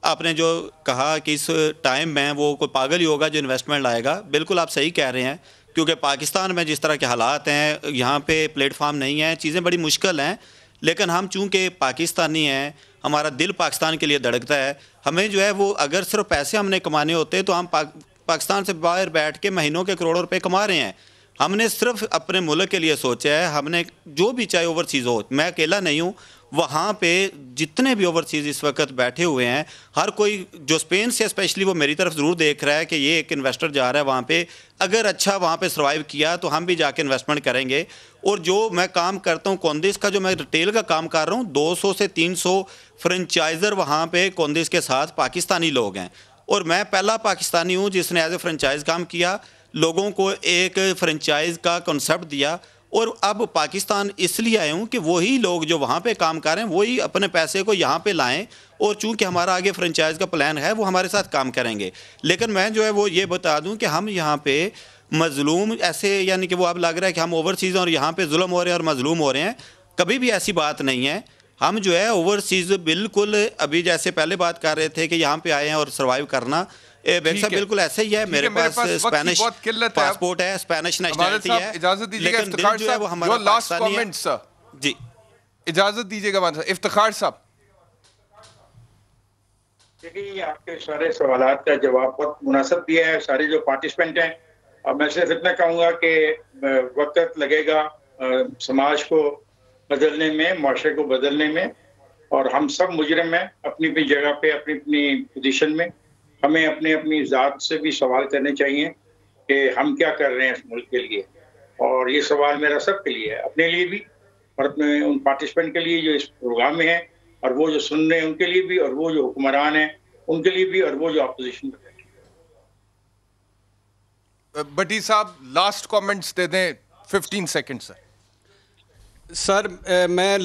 आपने जो कहा कि इस टाइम में वो कोई पागल ही होगा जो इन्वेस्टमेंट लाएगा, बिल्कुल आप सही कह रहे हैं। क्योंकि पाकिस्तान में जिस तरह के हालात हैं, यहाँ पे प्लेटफार्म नहीं है, चीज़ें बड़ी मुश्किल हैं। लेकिन हम चूँकि पाकिस्तानी हैं, हमारा दिल पाकिस्तान के लिए धड़कता है। हमें जो है वो अगर सिर्फ पैसे हमने कमाने होते तो हम पाकिस्तान से बाहर बैठ के महीनों के करोड़ों रुपए कमा रहे हैं। हमने सिर्फ अपने मुल्क के लिए सोचा है। हमने जो भी चाहे ओवरसीज़ हो, मैं अकेला नहीं हूँ, वहाँ पे जितने भी ओवरसीज़ इस वक्त बैठे हुए हैं, हर कोई जो स्पेन से स्पेशली, वो मेरी तरफ ज़रूर देख रहा है कि ये एक इन्वेस्टर जा रहा है वहाँ पे, अगर अच्छा वहाँ पे सर्वाइव किया तो हम भी जाके इन्वेस्टमेंट करेंगे। और जो मैं काम करता हूँ कोंदिस का, जो मैं रिटेल का काम कर रहा हूँ, 200 से 300 फ्रेंचाइज़र वहाँ पे कोंदिस के साथ पाकिस्तानी लोग हैं। और मैं पहला पाकिस्तानी हूँ जिसने एज ए फ्रेंचाइज काम किया, लोगों को एक फ्रेंचाइज का कॉन्सेप्ट दिया। और अब पाकिस्तान इसलिए आए हूँ कि वही लोग जो वहाँ पे काम कर रहे हैं, वही अपने पैसे को यहाँ पे लाएं। और चूँकि हमारा आगे फ्रेंचाइज का प्लान है, वो हमारे साथ काम करेंगे। लेकिन मैं जो है वो ये बता दूँ कि हम यहाँ पे मजलूम ऐसे, यानी कि वो अब लग रहा है कि हम ओवरसीज़ और यहाँ पे जुल्म हो रहे हैं और मजलूम हो रहे हैं, कभी भी ऐसी बात नहीं है। हम जो है ओवरसीज़ बिल्कुल, अभी जैसे पहले बात कर रहे थे कि यहाँ पे आए हैं और सर्वाइव करना, बिल्कुल ऐसे ही है। मेरे पास स्पेनिश पासपोर्ट है, स्पेनिश नेशनलिटी है। इजाजत दीजिएगा इफ्तिखार साहब, योर लास्ट कमेंट सर। जी इजाजत दीजिएगा इफ्तिखार साहब। देखिए, आपके सारे सवालात का जवाब बहुत मुनासिब दिया है सारे जो पार्टिसिपेंट हैं। और मैं सिर्फ इतना कहूँगा कि वक्त लगेगा समाज को बदलने में, माशरे को बदलने में, और हम सब मुजरिम हैं अपनी अपनी जगह पे, अपनी अपनी पोजीशन में। हमें अपने अपनी ज़ात से भी सवाल करने चाहिए कि हम क्या कर रहे हैं इस मुल्क के लिए। और ये सवाल मेरा सबके लिए है, अपने लिए भी और अपने उन पार्टिसिपेंट के लिए जो इस प्रोग्राम में है, और वो जो सुन रहे हैं उनके लिए भी, और वो जो हुक्मरान हैं उनके लिए भी, और वो जो अपोजिशन में बैठे। भट्टी साहब लास्ट कमेंट्स दे दें, 15 सेकंड सर। मैं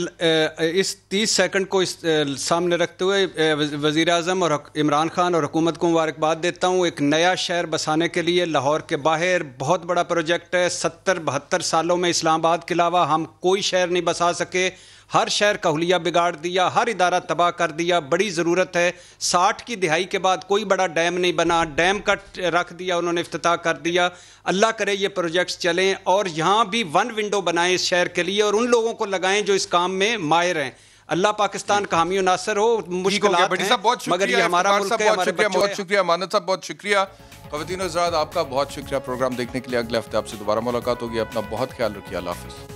इस 30 सेकंड को सामने रखते हुए वज़ीर आज़म और इमरान खान और हुकूमत को मुबारकबाद देता हूँ। एक नया शहर बसाने के लिए लाहौर के बाहर बहुत बड़ा प्रोजेक्ट है। 70-72 सालों में इस्लामाबाद के अलावा हम कोई शहर नहीं बसा सके। हर शहर का हुलिया बिगाड़ दिया, हर इदारा तबाह कर दिया। बड़ी ज़रूरत है, 60 की दिहाई के बाद कोई बड़ा डैम नहीं बना, डैम का रख दिया उन्होंने, इफ्तिताह कर दिया। अल्लाह करे ये प्रोजेक्ट्स चलें और यहाँ भी वन विंडो बनाएं इस शहर के लिए और उन लोगों को लगाएं जो इस काम में माहिर हैं। अल्लाह पाकिस्तान का हामी नासर हो। मुश्किलात हैं, मगर ये हमारा मुल्क है, हमारे बच्चों बहुत शुक्रिया मानद साहब, बहुत शुक्रिया। ख़वातीन हज़रात, आपका बहुत शुक्रिया प्रोग्राम देखने के लिए। अगले हफ्ते आपसे दोबारा मुलाकात होगी। अपना बहुत ख्याल रखिए। अल्लाह हाफ़िज़।